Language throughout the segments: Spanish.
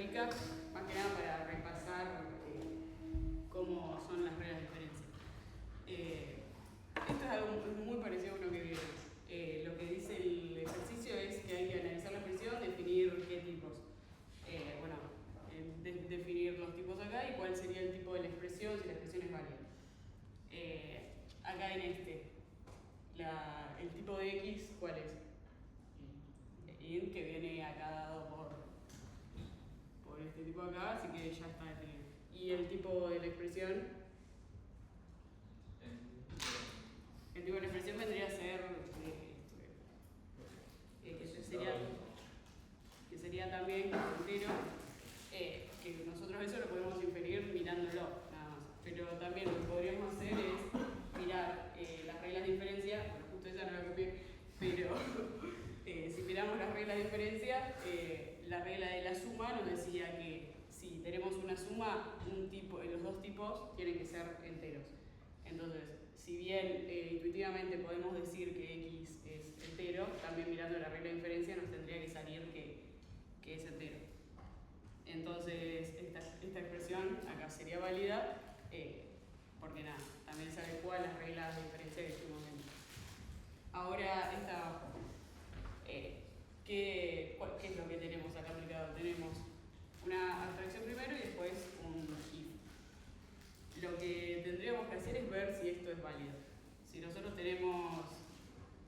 teórica, más que nada para repasar cómo son las reglas de diferencia. Esto es algo muy parecido a lo que vieron. Lo que dice el ejercicio es que hay que analizar la expresión, definir qué tipos. Definir los tipos acá y cuál sería el tipo de la expresión, si la expresión es válida. Acá en el tipo de x, ¿cuál es? Int, que viene acá dado por este tipo acá, así que ya está definido. ¿Y el tipo de la expresión? El tipo de la expresión vendría a ser que sería también entero, que nosotros eso lo podemos inferir mirándolo, nada más. Pero también lo que podríamos hacer es mirar las reglas de diferencia, bueno, justo esa no la copié, pero si miramos las reglas de diferencia, la regla de la suma nos decía que si tenemos una suma, los dos tipos tienen que ser enteros. Entonces, si bien intuitivamente podemos decir que x es entero, también mirando la regla de diferencia nos tendría que salir que es entero. Entonces, esta expresión acá sería válida porque nada, también se adecua a las reglas de diferencia que estuvimos viendo. Ahora, ¿qué es lo que tenemos acá aplicado? Tenemos una abstracción primero y después un if. Lo que tendríamos que hacer es ver si esto es válido. Si nosotros tenemos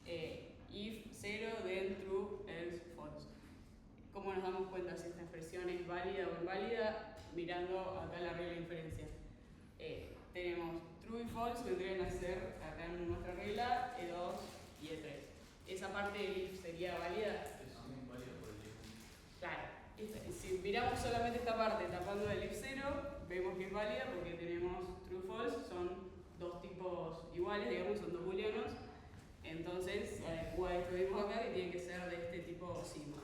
if 0, then true, else false. ¿Cómo nos damos cuenta si esta expresión es válida o inválida? Mirando acá la regla de inferencia. Tenemos true y false, vendrían a ser acá en nuestra regla E2 y E3. ¿Esa parte del if sería válida? Es inválida por el if. Claro. Si miramos solamente esta parte tapando el if 0, vemos que es válida porque tenemos true y false, son dos tipos iguales, digamos, son dos booleanos. Entonces se adecua a esto que vimos acá, que tiene que ser de este tipo sigma.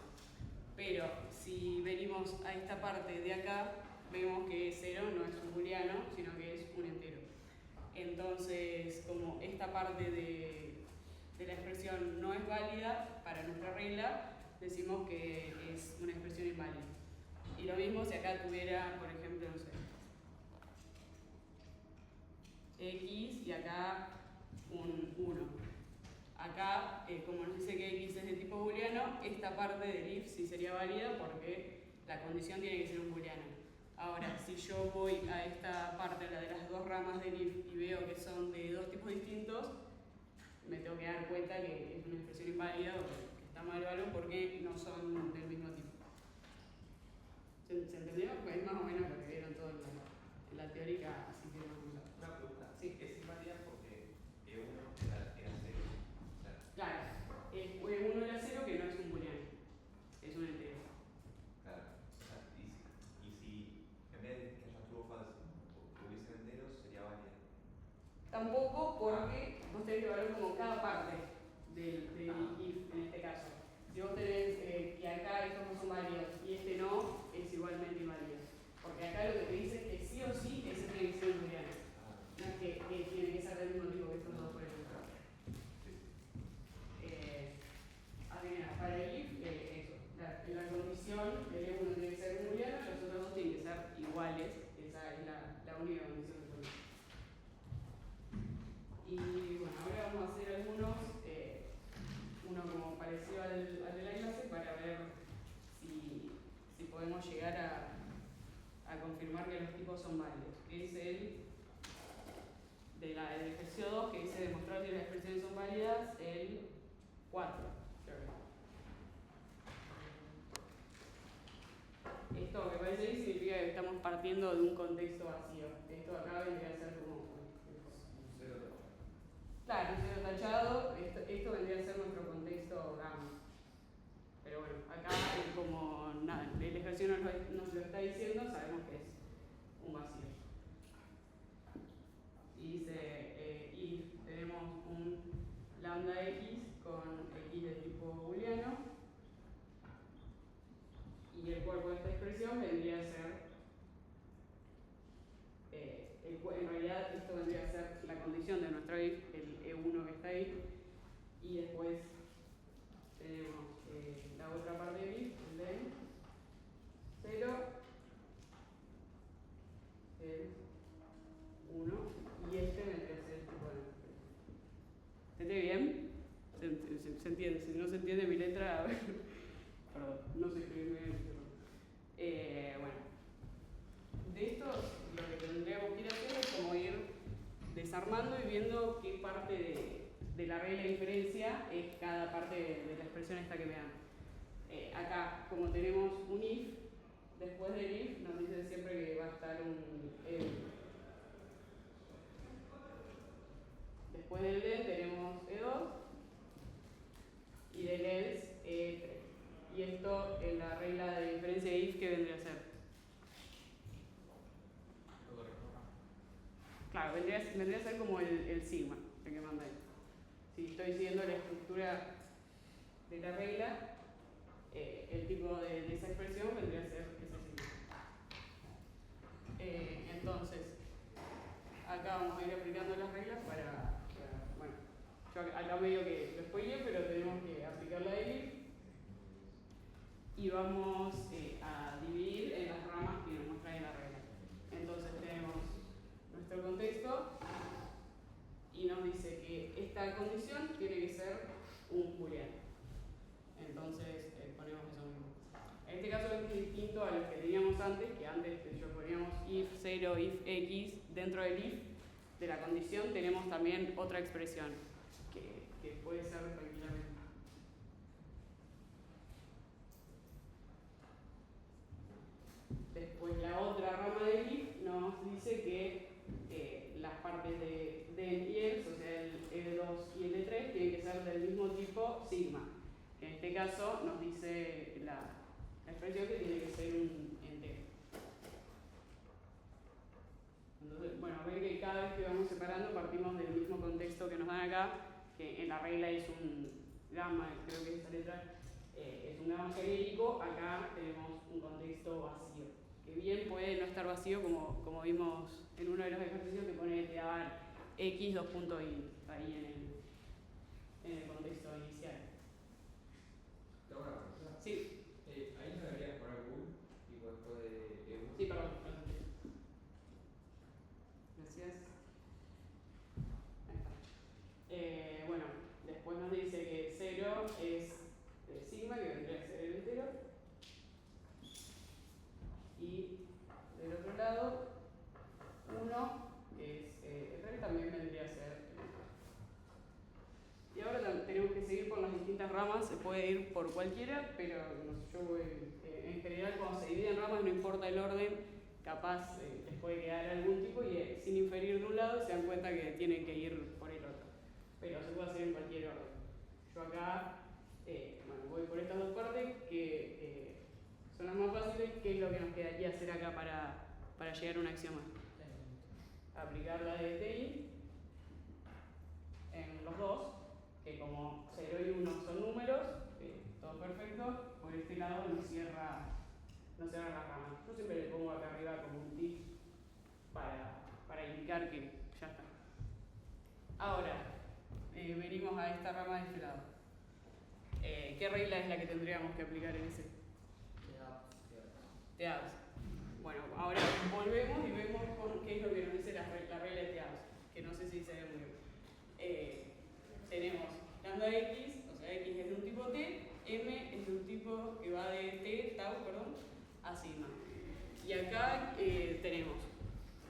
Pero si venimos a esta parte de acá, vemos que 0 no es un booleano, sino que es un entero. Entonces, como esta parte de la expresión no es válida para nuestra regla, decimos que es una expresión inválida. Y lo mismo si acá tuviera, por ejemplo, no sé, x y acá un 1. Acá, como nos dice que x es de tipo booleano, esta parte del if sí sería válida porque la condición tiene que ser un booleano. Ahora, si yo voy a esta parte, la de las dos ramas del if, y veo que son de dos tipos distintos, me tengo que dar cuenta que es una expresión inválida o que está mal evaluado porque no son del mismo tipo. ¿Se entendió? Pues es más o menos lo que vieron todo en la teórica, así que vamos a... Una pregunta. Sí. ¿Es inválida porque E1 era 0? Claro, E1 era 0 que no es un booleano, es un entero. Claro. Y si en vez de que haya true o false hubiesen enteros, sería válida. Tampoco porque vos tenés que evaluar como cada parte del if en este caso. Si vos tenés que acá estos no son válidos y este no, es igualmente inválido. Porque acá lo que te dice es que sí o sí ese tiene que ser un booleano. No es que tiene que ser del mismo tipo que estos dos, por ejemplo. Para el if, eso. La condición de uno tiene que ser un booleano y los otros dos tienen que ser iguales. Esa es la única condición de todo. Y bueno, ahora vamos a hacer algunos, uno como parecido al de la clase para ver si podemos llegar a confirmar que los tipos son válidos. Que es el del ejercicio 2, que dice demostrar si las expresiones son válidas, el 4. Esto que parece ahí significa que estamos partiendo de un contexto vacío. Esto acá vendría a ser como... Cero. Claro, un cero tachado, esto vendría a ser nuestro contexto gamma. Pero bueno, acá como nada, el ejercicio nos lo está diciendo, sabemos que es un vacío. Y dice, y tenemos un lambda x con x de tipo booleano, y el cuerpo de esta expresión vendría a ser, en realidad esto vendría a ser la condición de nuestro if, el E1 que está ahí, y después tenemos la otra parte del if, el den 0, si no se entiende mi letra, perdón, no sé escribir bien. Bueno, de esto lo que tendríamos que ir haciendo es como ir desarmando y viendo qué parte de la regla de diferencia es cada parte de la expresión esta que me dan. Acá, como tenemos un if, después del if nos dice siempre que va a estar después del del tenemos E2 y del else E3. Y esto en la regla de diferencia de if, ¿qué vendría a ser? Claro, vendría a ser como el sigma, el que manda ahí. Si estoy siguiendo la estructura de la regla, el tipo de esa expresión vendría a ser ese sigma. Entonces, acá vamos a ir aplicando las reglas bueno, yo acá medio que lo spoileé, pero tenemos que aplicar la de if y vamos a dividir en las ramas que nos trae la regla. Entonces tenemos nuestro contexto y nos dice que esta condición tiene que ser un booleano. Entonces ponemos eso mismo. En este caso es distinto a los que teníamos antes, que antes yo poníamos if 0, if x, dentro del if de la condición tenemos también otra expresión que puede ser tranquilamente. Después la otra rama del if nos dice que las partes de del y else, o sea el E2 y el E3, tienen que ser del mismo tipo sigma. En este caso nos dice la expresión que tiene que ser un entero. Entonces, bueno, ven que cada vez que vamos separando partimos del mismo contexto que nos dan acá, que en la regla es un gamma, creo que esta letra es un gamma genérico. Acá tenemos un contexto vacío, que bien puede no estar vacío como vimos en uno de los ejercicios que pone te daban x 2.int ahí en el contexto inicial. ¿Te hago una pregunta? Sí. Ahí no deberías poner bool, tipo después de EU. Sí, perdón. Gracias. Ahí está. Bueno, después nos dice que 0 es sigma, que vendría a ser el entero. Y del otro lado, 1, que es el 3, también vendría a ser el entero. Y ahora tenemos que seguir por las distintas ramas, se puede ir por cualquiera, pero yo voy, en general cuando se divide en ramas no importa el orden, capaz les puede quedar algún tipo y sin inferir de un lado se dan cuenta que tienen que ir por el otro. Pero se puede hacer en cualquier orden. Yo acá voy por estas dos partes que son las más fáciles. ¿Qué es lo que nos quedaría hacer acá para llegar a un axioma? Aplicar la de TI en los dos, que como 0 y 1 son números, todo perfecto. Por este lado no cierra la rama. Yo siempre le pongo acá arriba como un tip para indicar que ya está. Ahora, venimos a esta rama de este lado. ¿Qué regla es la que tendríamos que aplicar en ese? TEABS. Bueno, ahora volvemos y vemos qué es lo que nos dice la regla de TEABS, que no sé si se ve muy bien. Tenemos lambda x, o sea x es de un tipo t, m es de un tipo que va de t, tau, perdón, a sigma. Y acá tenemos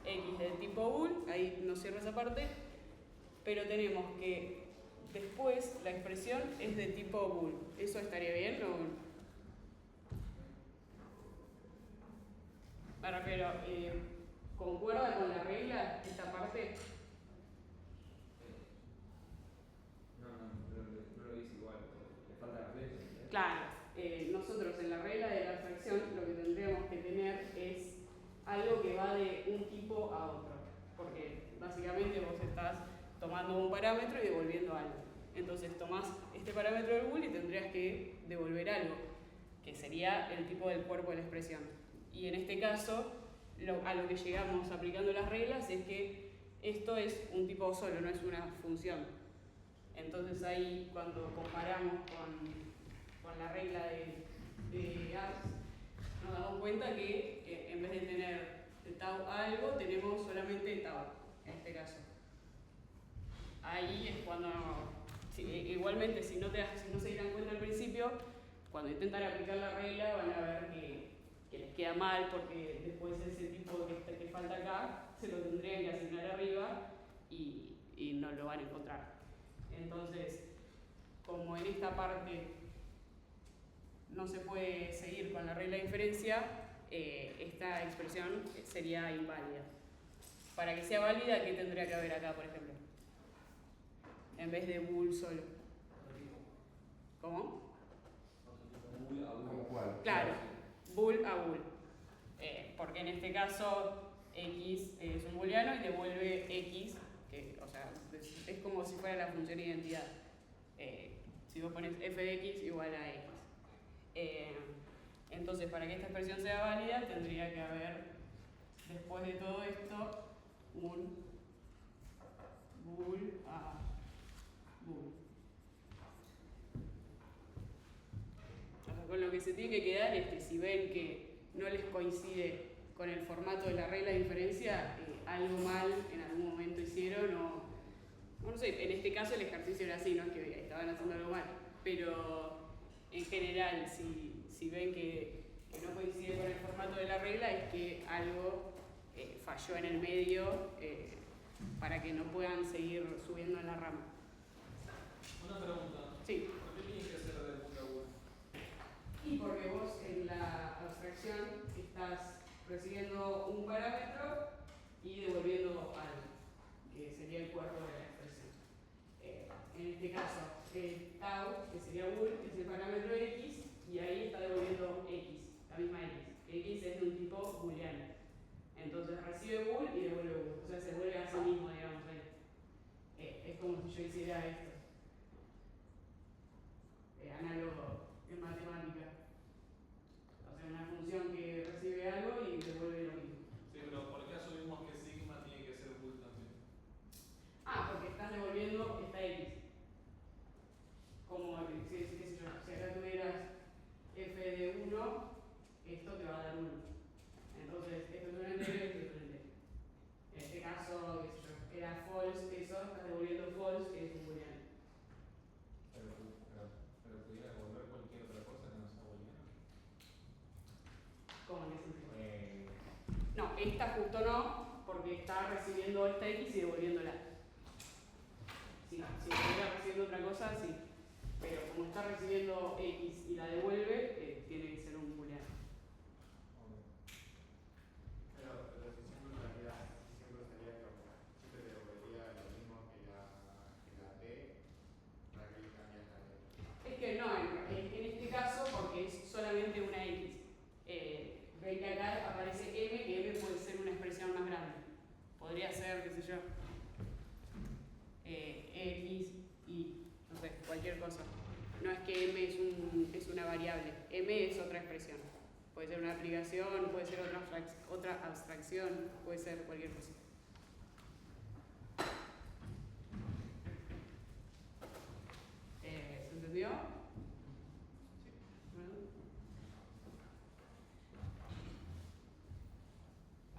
x del tipo bool, ahí no cierro esa parte, pero tenemos que después la expresión es de tipo bool. ¿Eso estaría bien o...? Me refiero, ¿concuerda con la regla esta parte? No lo dice igual, le falta la flecha. Claro, nosotros en la regla de la abstracción lo que tendríamos que tener es algo que va de un tipo a otro, porque básicamente vos estás tomando un parámetro y devolviendo algo. Entonces tomás este parámetro del bool y tendrías que devolver algo, que sería el tipo del cuerpo de la expresión. Y en este caso, a lo que llegamos aplicando las reglas es que esto es un tipo solo, no es una función. Entonces ahí cuando comparamos con la regla de ARS, nos damos cuenta que en vez de tener tau algo, tenemos solamente tau, en este caso. Ahí es cuando igualmente, si no se dieran cuenta al principio, cuando intentan aplicar la regla van a ver que les queda mal, porque después ese tipo que falta acá se lo tendrían que asignar arriba y no lo van a encontrar. Entonces, como en esta parte no se puede seguir con la regla de inferencia, esta expresión sería inválida. Para que sea válida, ¿qué tendría que haber acá, por ejemplo? En vez de bool solo. ¿Cómo? ¿Cómo cuál? Claro, bool a bool. Porque en este caso x es un booleano y devuelve x, que, o sea, es como si fuera la función identidad. Si vos pones f de x igual a x. Entonces, para que esta expresión sea válida, tendría que haber, después de todo esto, un bool a bool. O sea, con lo que se tiene que quedar es que si ven que no les coincide con el formato de la regla de inferencia, algo mal en algún momento hicieron o no sé, en este caso el ejercicio era así, no es que estaban haciendo algo mal, pero en general si ven que no coincide con el formato de la regla es que algo falló en el medio para que no puedan seguir subiendo en la rama. Una pregunta. Sí. ¿Por qué tiene que ser de bool a bool? Y porque vos en la abstracción estás recibiendo un parámetro y devolviendo algo, que sería el cuerpo de la expresión. En este caso, el tau, que sería bool, es el parámetro x, y ahí está devolviendo x, la misma x. X es de un tipo booleano. Entonces recibe bool y devuelve bool. O sea, se vuelve a sí mismo, digamos, ahí. Es como si yo hiciera esto. Análogo en matemática. O sea, una función que recibe algo y devuelve lo mismo. Sí, pero ¿por qué asumimos que sigma tiene que ser bool también? Porque estás devolviendo esta x. Como, qué sé yo, si acá tuvieras f de 1, esto te va a dar 1. Entonces, esto es un entero y esto es un entero. En este caso, qué sé yo, era false, eso, estás devolviendo false, que es un booleano. Pero pudiera devolver cualquier otra cosa que no sea booleano. ¿Cómo en ese sentido? No, esta justo no, porque está recibiendo esta x y devolviéndola. Si estuviera recibiendo otra cosa, sí. Pero como está recibiendo x y la devuelve, tiene que ser un booleano. Pero si siempre en realidad siempre estaría siempre te devolvería lo mismo que la T, para que le cambias la T. Es que no, en este caso, porque es solamente una x. Ven que acá aparece m, que m puede ser una expresión más grande. Podría ser, qué sé yo, x, y, no sé, cualquier cosa. No es que m es una variable, m es otra expresión. Puede ser una aplicación, puede ser otra abstracción, puede ser cualquier cosa. ¿Se entendió? Bueno.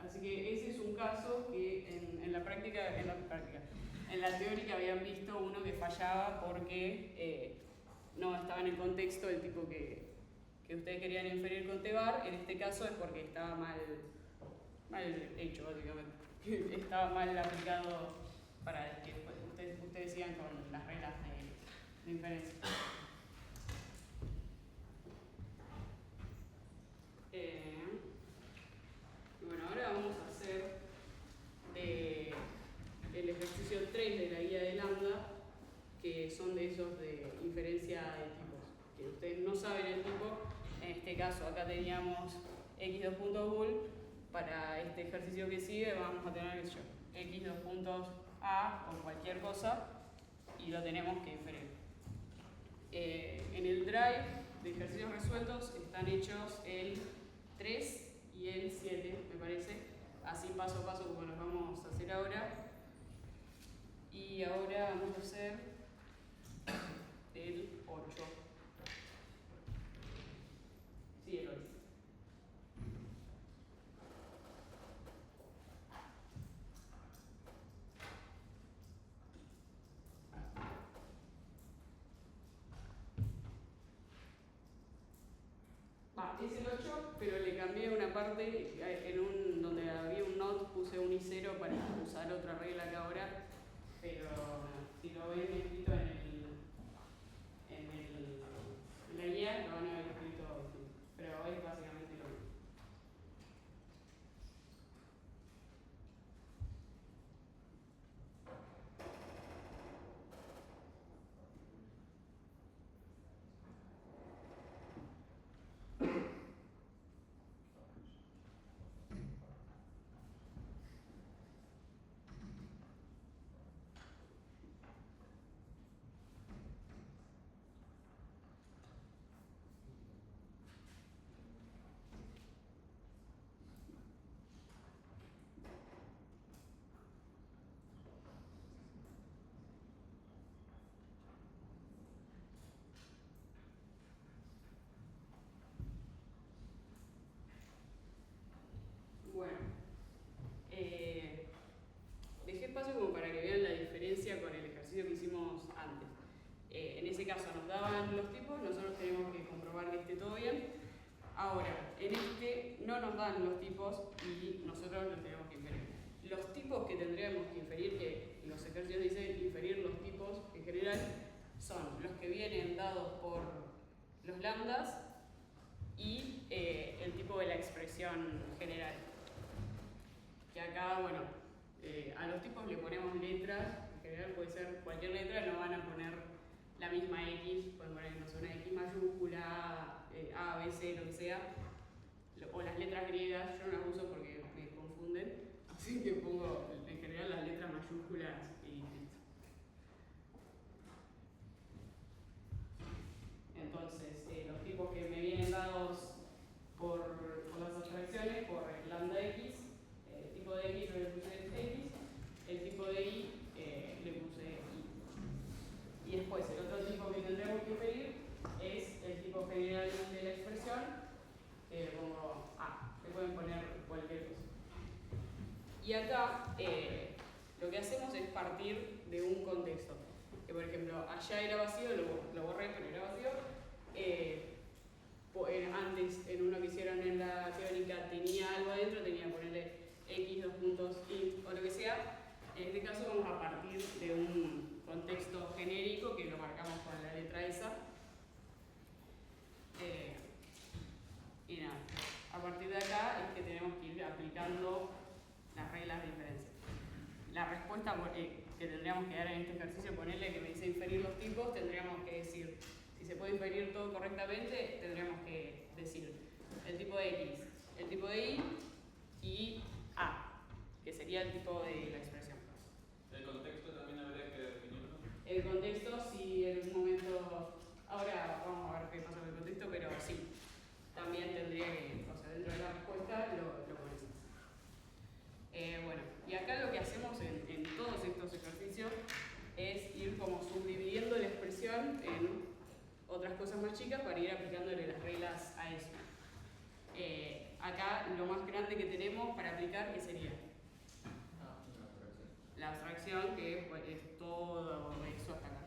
Así que ese es un caso que en la teórica habían visto uno que fallaba porque no estaba en el contexto del tipo que ustedes querían inferir con Tebar. En este caso es porque estaba mal hecho, básicamente. Estaba mal aplicado para que ustedes sigan con las reglas de inferencia. Bueno, ahora vamos a hacer el ejercicio 3 de la guía de lambda, que son de esos de inferencia de tipos, que ustedes no saben el tipo. En este caso acá teníamos x2.bool. Para este ejercicio que sigue vamos a tener x2.a o cualquier cosa y lo tenemos que inferir. En el drive de ejercicios resueltos están hechos el 3 y el 7, me parece, así paso a paso como los vamos a hacer ahora. Y ahora vamos a hacer el 8. Sí, el 8. parte, donde había un not, puse un i0 para usar otra regla acá ahora, pero si lo ven escrito en la guía, lo van a ver escrito distinto, pero es básicamente lo mismo. Bueno, dejé espacio como para que vean la diferencia con el ejercicio que hicimos antes. En ese caso nos daban los tipos, nosotros tenemos que comprobar que esté todo bien. Ahora, en este no nos dan los tipos y nosotros los tenemos que inferir. Los tipos que tendríamos que inferir, que los ejercicios dicen inferir los tipos en general, son los que vienen dados por los lambdas y el tipo de la expresión general. Que acá, bueno, a los tipos le ponemos letras, en general puede ser cualquier letra, no van a poner la misma X, pueden poner, no sé, una X mayúscula, A, B, C, lo que sea, o las letras griegas, yo no las uso porque me confunden, así que pongo en general las letras mayúsculas y listo. Entonces, los tipos que me vienen dados por las abstracciones, por el lambda X, el tipo de X yo le puse X, el tipo de Y le puse Y. Y después el otro tipo que tendremos que inferir es el tipo general de la expresión, que le pongo A, le pueden poner cualquier cosa. Y acá lo que hacemos es partir de un contexto. Que por ejemplo, allá era vacío, lo borré, pero era vacío. Antes, en uno que hicieron en la teórica, tenía algo adentro, tenía que ponerle X, dos puntos, int o lo que sea. En este caso vamos a partir de un contexto genérico que lo marcamos con la letra esa. Y nada, a partir de acá es que tenemos que ir aplicando las reglas de diferencia. La respuesta que tendríamos que dar en este ejercicio, ponerle que me dice inferir los tipos, tendríamos que decir, si se puede inferir todo correctamente, tendríamos que decir el tipo de X, el tipo de Y y A, que sería el tipo de la expresión. El contexto también habría que definirlo. El contexto, si en un momento, ahora vamos a ver qué pasa con el contexto, pero sí, también tendría que, o sea, dentro de la respuesta lo pones. Bueno, y acá lo que hacemos en todos estos ejercicios es ir como subdividiendo la expresión en otras cosas más chicas para ir aplicándole las reglas a eso. Acá lo más grande que tenemos para aplicar, ¿qué sería? La abstracción, que pues, es todo eso hasta acá.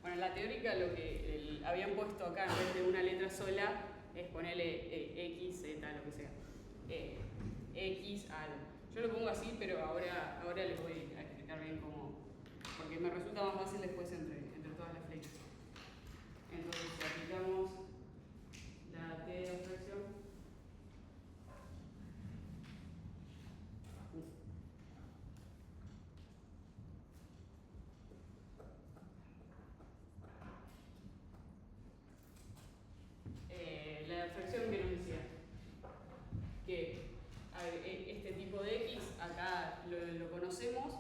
Bueno, en la teórica lo que habían puesto acá en vez de una letra sola es ponerle X, Z, lo que sea. X al. Yo lo pongo así, pero ahora les voy a explicar bien cómo, porque me resulta más fácil después entre todas las flechas. Entonces, si aplicamos la T de abstracción, la abstracción que nos decía que este tipo de X acá lo conocemos,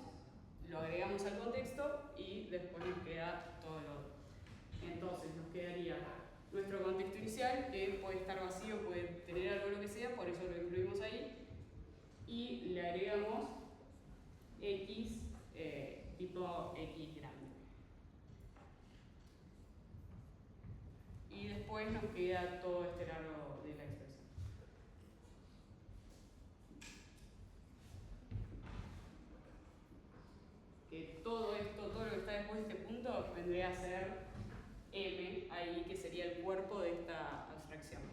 lo agregamos al contexto y después nos queda todo lo otro. Entonces nos quedaría nuestro contexto inicial, que puede estar vacío, puede tener algo lo que sea, por eso lo incluimos ahí, y le agregamos X tipo X grande. Y después nos queda todo este largo de la expresión. Que todo esto, todo lo que está después de este punto, vendría a ser M ahí, que sería el cuerpo de esta abstracción.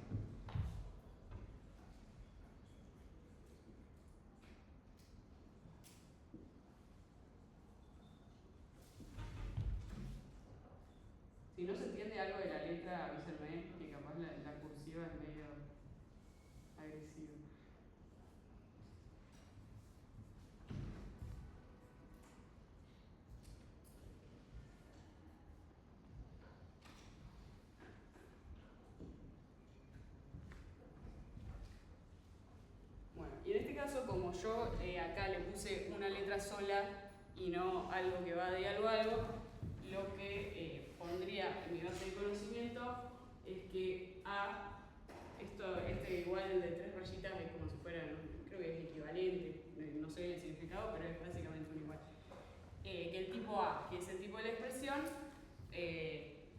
cerca, avísenme que capaz la cursiva es medio agresiva. Bueno, y en este caso, como yo acá le puse una letra sola y no algo que va de algo a algo, lo que pondría en mi base de conocimiento es que A, este igual de 3 rayitas es como si fuera, creo que es equivalente, no sé el significado, pero es básicamente un igual. Que el tipo A, que es el tipo de la expresión,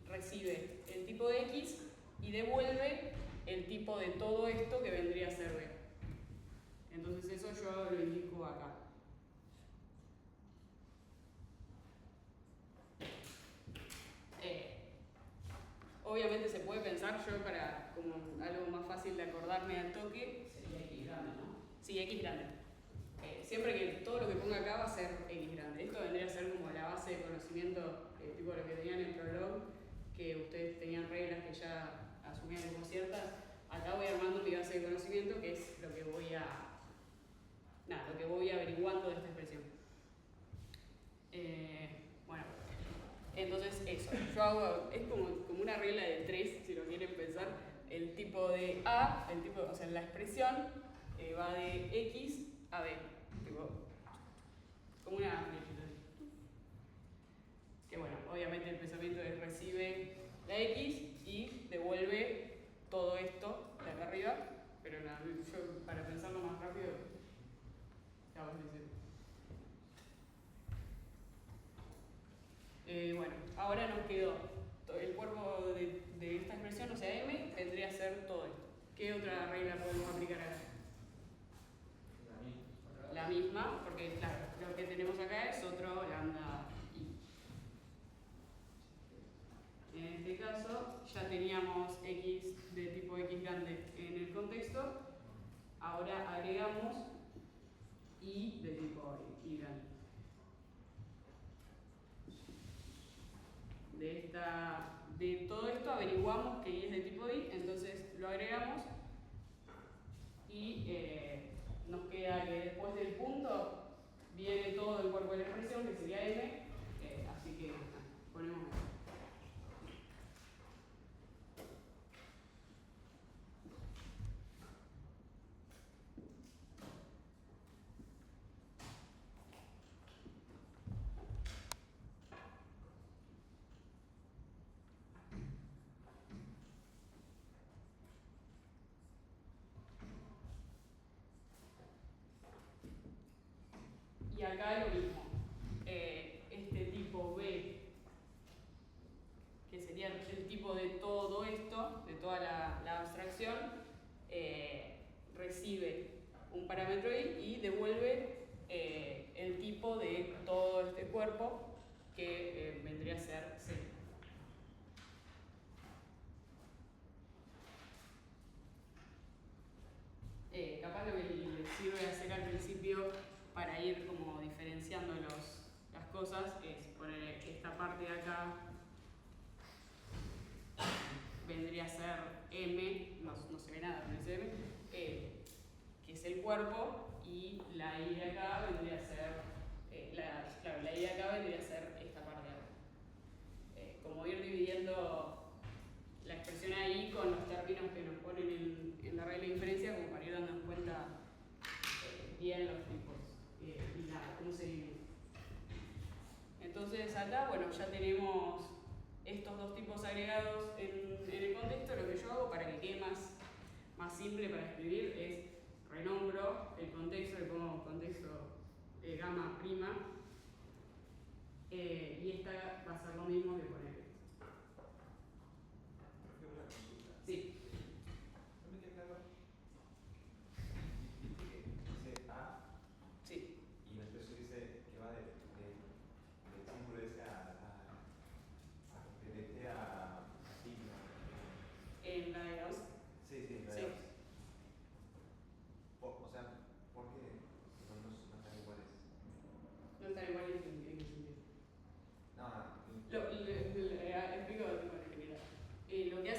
recibe el tipo de X y devuelve el tipo de todo esto que vendría a ser B. Entonces eso yo lo indico acá. Obviamente se puede pensar, yo para como algo más fácil de acordarme al toque, sería X grande, ¿no? Sí, X grande. Siempre que todo lo que ponga acá va a ser X grande. Esto vendría a ser como la base de conocimiento, tipo lo que tenían en Prolog, que ustedes tenían reglas que ya asumían como ciertas. Acá voy armando mi base de conocimiento, que es lo que voy lo que voy averiguando de esta expresión. Bueno, entonces eso, yo hago, es como una regla de 3, si lo quieren pensar, el tipo de A, o sea, la expresión va de X a B, tipo, como una flechita. Que bueno, obviamente el pensamiento es recibe la X y devuelve todo esto de acá arriba, pero nada, yo para pensarlo más rápido, acabo de decir. Bueno, ahora nos quedó el cuerpo de esta expresión, o sea, M, vendría a ser todo esto. ¿Qué otra regla podemos aplicar acá? La misma, porque claro, lo que tenemos acá es otro lambda I. En este caso, ya teníamos X de tipo X grande en el contexto, ahora agregamos Y de tipo Y grande. De todo esto averiguamos que Y es de tipo I, entonces lo agregamos y nos queda que después del punto viene todo el cuerpo de la expresión, que sería M, así que ponemos M. Y acá lo mismo, este tipo B, que sería el tipo de todo esto, de toda la abstracción, recibe un parámetro I y devuelve el tipo de todo este cuerpo, que vendría a ser C. Capaz lo que les sirve hacer al principio para ir como diferenciando las cosas es poner esta parte de acá vendría a ser M, no se ve nada, pero es M, que es el cuerpo, y la I de acá vendría a ser, la I de acá vendría a ser esta parte de acá. Como ir dividiendo la expresión ahí con los términos que nos ponen en la regla de inferencia, como para ir dándonos cuenta bien los tipos y cómo se divide. Entonces acá, bueno, ya tenemos estos dos tipos agregados en el contexto. Lo que yo hago para que quede más simple para escribir es renombro el contexto, le pongo contexto gamma prima, y esta va a ser lo mismo que poner esto. Una consulta. Sí. No me queda claro. Viste que dice A Sí. y la expresión dice que va del símbolo ese a signo. En la de Gauss. Sí, sí, la Sí. de Gauss. O sea, ¿por qué no están iguales? No están iguales en qué sentido. No, Explico de manera general. Lo que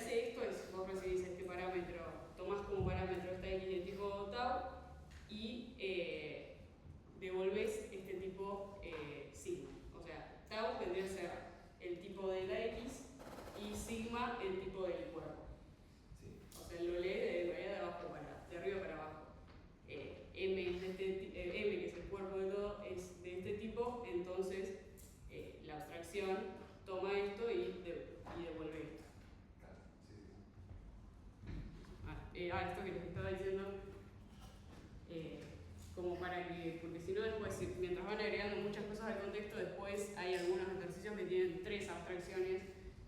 expresiones,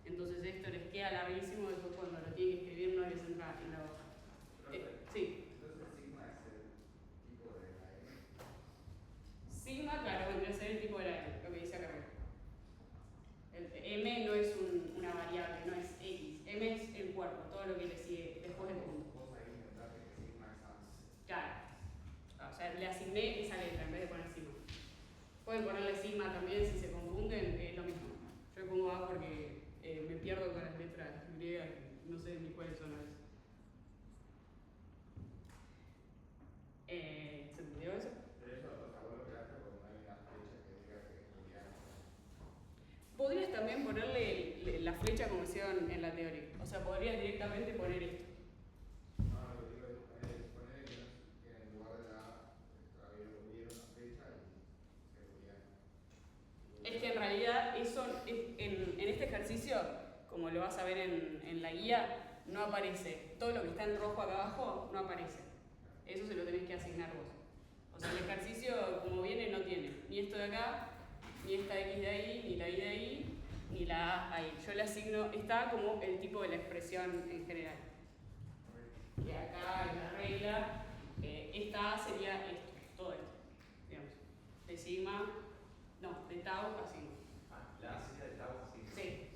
entonces esto les queda larguísimo, después cuando lo tienen que escribir no les entra en la hoja. Sí. Entonces sigma es el tipo de la M. Sigma, claro, vendría a ser el tipo de la M, lo que dice acá arriba. El M no es una variable, no es X. M es el cuerpo, todo lo que le sigue después del punto. Vos ahí inventaste que sigma es ANS. Claro. O sea, le asigné esa letra en vez de poner sigma. Pueden ponerle sigma también si se confunden, es lo mismo. Yo pongo A porque me pierdo con las letras griegas y no sé ni cuáles son a veces. ¿Se entendió eso? Pero eso, o sea, vos lo creaste porque no hay una flecha que diga que es booleano. Podrías también ponerle la flecha como hicieron en la teoría. O sea, podrías directamente poner esto. No, lo que digo es poner que en lugar de la A hubiera una flecha y se booleano. Es que en realidad eso en este ejercicio, como lo vas a ver en la guía, no aparece. Todo lo que está en rojo acá abajo no aparece. Eso se lo tenés que asignar vos. O sea, el ejercicio como viene no tiene ni esto de acá, ni esta X de ahí, ni la Y de ahí, ni la A ahí. Yo le asigno, está como el tipo de la expresión en general. Y acá en la regla, esta A sería esto, todo esto, digamos. De sigma, no, de tau a sigma. Ah, la A sería de tau así. Sí,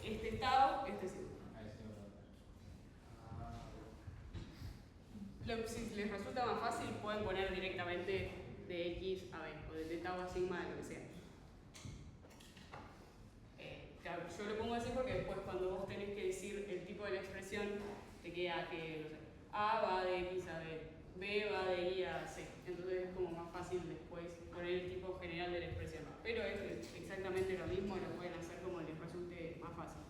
este es tau, este es sigma. Ahí sí me lo Si les resulta más fácil, pueden poner directamente de X a B, o de tau a sigma, lo que sea. Claro, yo lo pongo así porque después cuando vos tenés que decir el tipo de la expresión, te queda que, no sé, A va de X a B, B va de Y a C. Entonces es como más fácil después poner el tipo general de la expresión. Pero es exactamente lo mismo, lo pueden hacer como les resulte más fácil.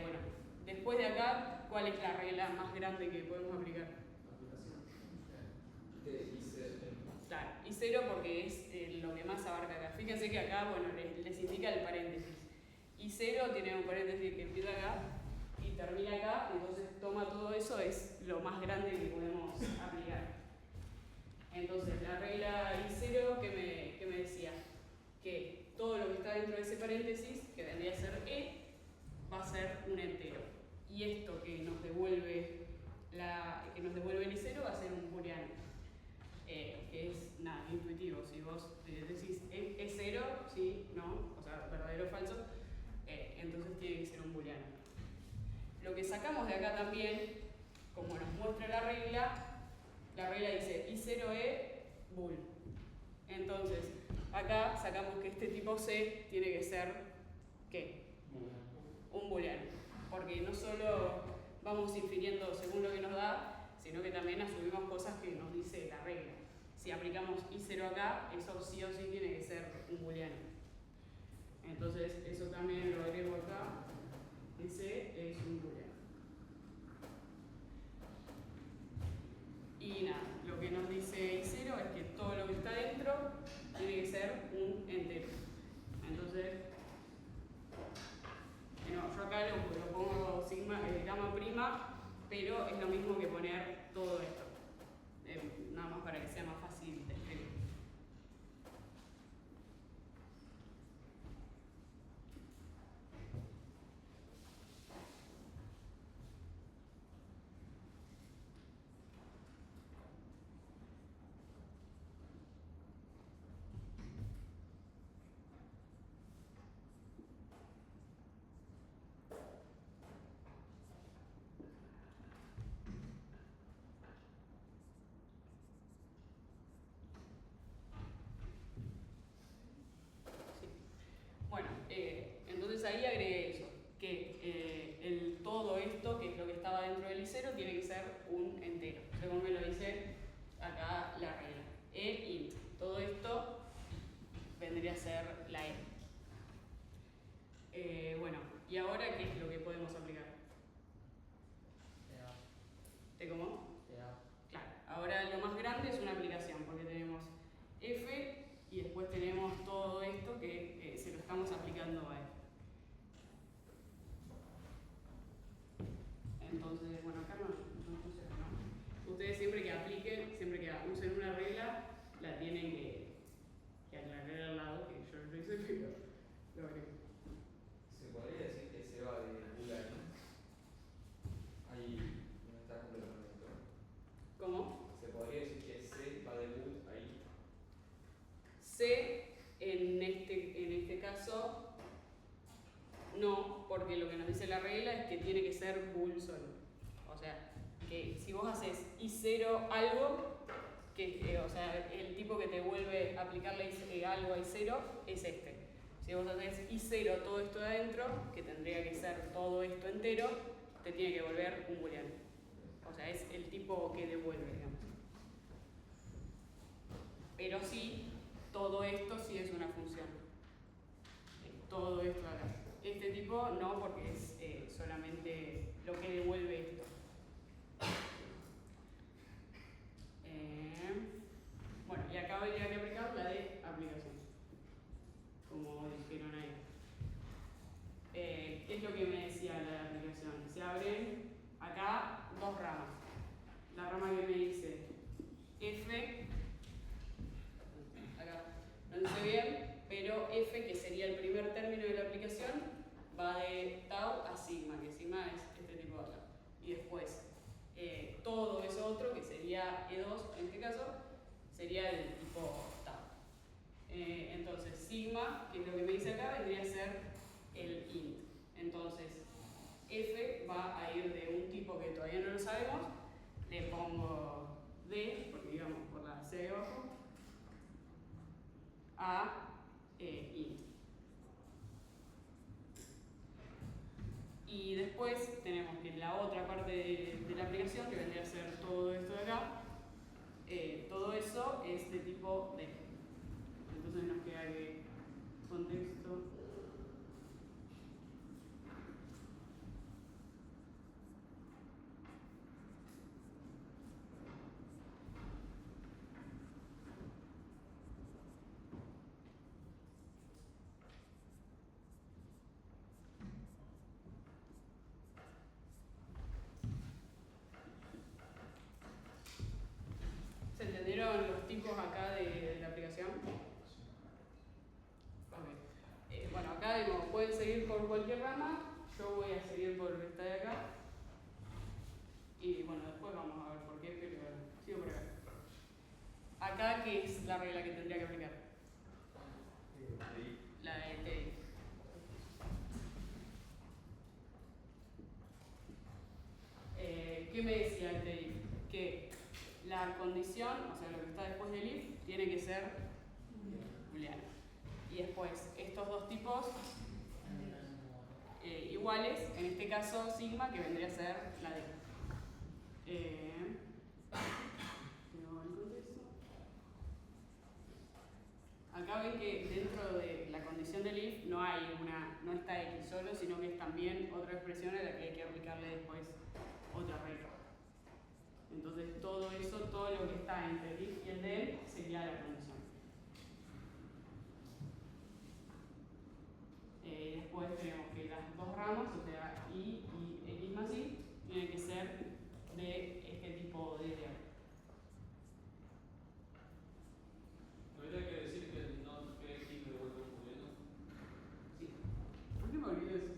Bueno, después de acá, ¿cuál es la regla más grande que podemos aplicar? Claro, y cero porque es lo que más abarca acá. Fíjense que acá, bueno, les indica el paréntesis. Y cero tiene un paréntesis que empieza acá y termina acá, entonces toma todo eso, es lo más grande que podemos aplicar. Entonces, la regla y cero, ¿qué me decía? Que todo lo que está dentro de ese paréntesis, que vendría a ser E, va a ser un entero. Y esto que nos devuelve el I0 va a ser un booleano. Que es nada, intuitivo. Si vos decís es cero, sí, no, o sea, verdadero o falso, entonces tiene que ser un booleano. Lo que sacamos de acá también, como nos muestra la regla dice I0E bool. Entonces, acá sacamos que este tipo C tiene que ser, ¿qué? Un booleano. Porque no solo vamos infiriendo según lo que nos da, sino que también asumimos cosas que nos dice la regla. Si aplicamos I0 acá, eso sí o sí tiene que ser un booleano. Entonces, eso también lo agrego acá. Ese es un booleano. Y nada, lo que nos dice I0 es que todo lo que está dentro tiene que ser un entero. Entonces, no, yo acá lo pongo sigma, gamma prima, pero es lo mismo que poner todo esto. Nada más para que sea más fácil de escribir. Bueno, entonces ahí agregué eso, que el todo esto, que es lo que estaba dentro del I0, tiene que ser un entero, según me lo dice acá la regla. Int, todo esto vendría a ser la bueno, ¿y ahora qué es lo que podemos aplicar? ¿Te cómo? Claro, ahora lo más grande es una aplicación, porque tenemos f y después tenemos todo esto que se lo estamos aplicando a f. Entonces, bueno, acá no. Ustedes siempre que apliquen, siempre que usen una regla, la tienen que C en este caso no, porque lo que nos dice la regla es que tiene que ser bool solo. O sea, que si vos haces I0 algo, o sea, el tipo que te vuelve a aplicarle algo a I0 es este. Si vos haces I0 todo esto de adentro, que tendría que ser todo esto entero, te tiene que volver un booleano. O sea, es el tipo que devuelve, digamos. Pero sí, todo esto sí es una función. Todo esto de acá. Este tipo no, porque es solamente lo que devuelve esto. Bueno, y acá habría que aplicar la de aplicación, como dijeron ahí. ¿Qué es lo que me decía la de aplicación? Se abren acá dos ramas. La rama que me dice F, acá no dice bien, pero F, que sería el primer término de la aplicación, va de tau a sigma, que sigma es este tipo de acá. Y después, todo eso otro, que sería E2 en este caso, sería el tipo tau. Entonces, sigma, que es lo que me dice acá, vendría a ser el int. Entonces, F va a ir de un tipo que todavía no lo sabemos, le pongo D, porque digamos por la C de abajo, a int. Y después tenemos que la otra parte de la aplicación, que vendría a ser todo esto de acá, todo eso es de tipo D. Entonces nos queda que contexto. ¿Se entendieron los tipos acá de la aplicación? Okay. Bueno, acá digamos, pueden seguir por cualquier rama, yo voy a seguir por esta de acá. Y bueno, después vamos a ver por qué, pero sigo por acá. Acá, ¿qué es la regla que tendría que aplicar? La de TI. ¿Qué me decía el TI? Que la condición, o sea, lo que está después del if, tiene que ser booleano. Y después, estos dos tipos iguales, en este caso sigma, que vendría a ser la D. Acá ven que dentro de la condición del if no está X solo, sino que es también otra expresión a la que hay que aplicarle después otra regla. Entonces todo eso, todo lo que está entre el if y el del sería la condición. Después tenemos que las dos ramas, o sea, y x más y, tienen que ser de este tipo de diagrama. ¿No habría que decir que el not que x devuelve un booleano? Sí. ¿Por qué me olvidé de eso?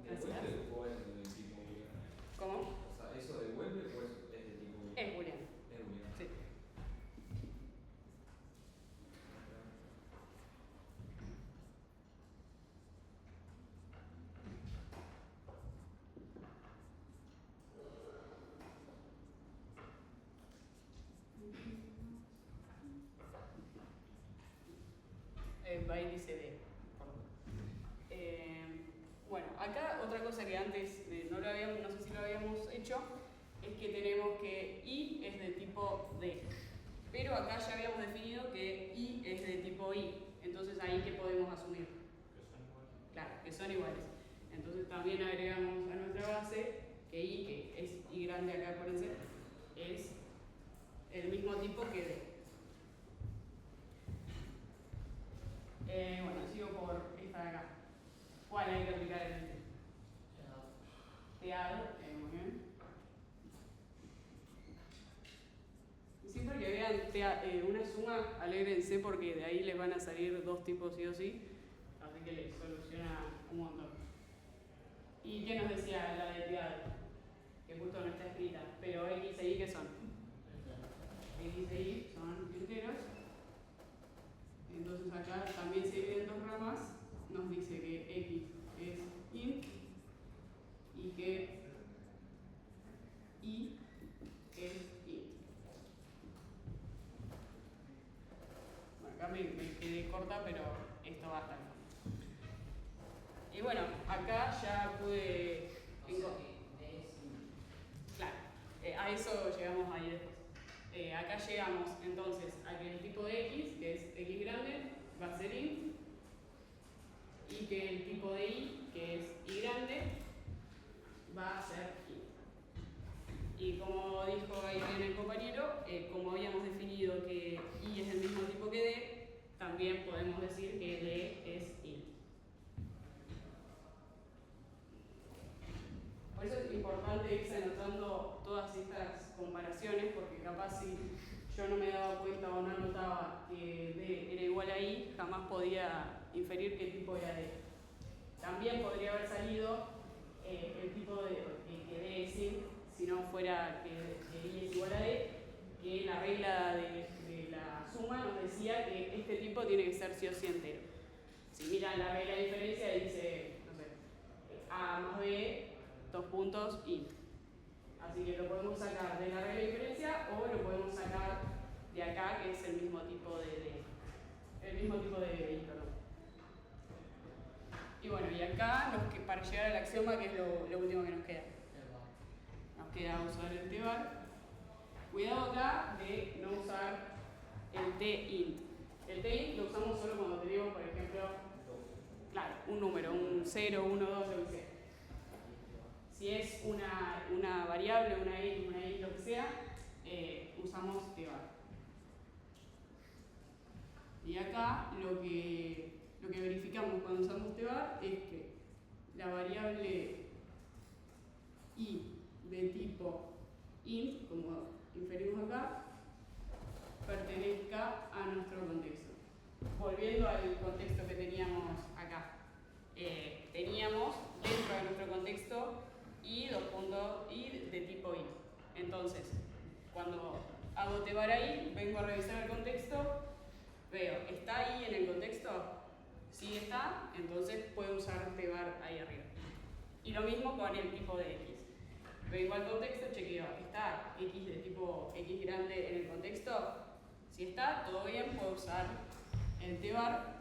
¿Devuelve o es del tipo booleano? ¿Cómo? O sea, ¿eso devuelve o es de tipo booleano? Es booleano. Es booleano. Sí. Va índice D. Bueno, acá otra cosa que antes no sé si lo habíamos hecho, es que tenemos que I es de tipo D. Pero acá ya habíamos definido que I es de tipo I. Entonces ahí, ¿qué podemos asumir? Claro, que son iguales. Entonces también agregamos a nuestra base que I, que es I grande acá, acuérdense, es el mismo tipo que D. Bueno, sigo por esta de acá. ¿Cuál hay que aplicar en este? Teado, muy bien. Y siempre que vean una suma, alégrense porque de ahí les van a salir dos tipos sí o sí. Así que les soluciona un montón. ¿Y qué nos decía la de teado? Que justo no está escrita, pero X e Y importa, pero esto va hasta el fondo. Y bueno, acá ya pude... Claro, a eso llegamos ahí después. Acá llegamos entonces a que el tipo de x, que es x grande, va a ser int, y que el tipo de y, que es y grande, va a ser int. Y como dijo ahí bien el compañero, como habíamos definido que y es el mismo tipo que d, también podemos decir que d es int. Por eso es importante irse anotando todas estas comparaciones, porque capaz si yo no me daba cuenta o no anotaba que d era igual a i, jamás podía inferir qué tipo era d. También podría haber salido el tipo de que d es int, si no fuera que i es igual a d, que la regla de la suma nos decía que este tipo tiene que ser sí o sí entero. Si miran la regla de diferencia dice, no sé, a más b, dos puntos, int. Así que lo podemos sacar de la regla de diferencia o lo podemos sacar de acá, que es el mismo tipo de i, perdón. Y bueno, y acá para llegar al axioma, que es lo último que nos queda. Nos queda usar el tbar. Cuidado acá de no usar el tint. El tint lo usamos solo cuando tenemos, por ejemplo, claro, un número, un 0, 1, 2, lo que sea. Si es una variable, una y, lo que sea, usamos tbar. Y acá lo que verificamos cuando usamos tbar es que la variable i de tipo int, como inferimos acá, pertenezca a nuestro contexto. Volviendo al contexto que teníamos acá. Teníamos dentro de nuestro contexto y de tipo i. Entonces, cuando hago tbar ahí, vengo a revisar el contexto, veo, ¿está i en el contexto? Si está, entonces puedo usar tbar ahí arriba. Y lo mismo con el tipo de x. Vengo al contexto, chequeo, ¿está x de tipo x grande en el contexto? Si está, todo bien, puedo usar el tbar.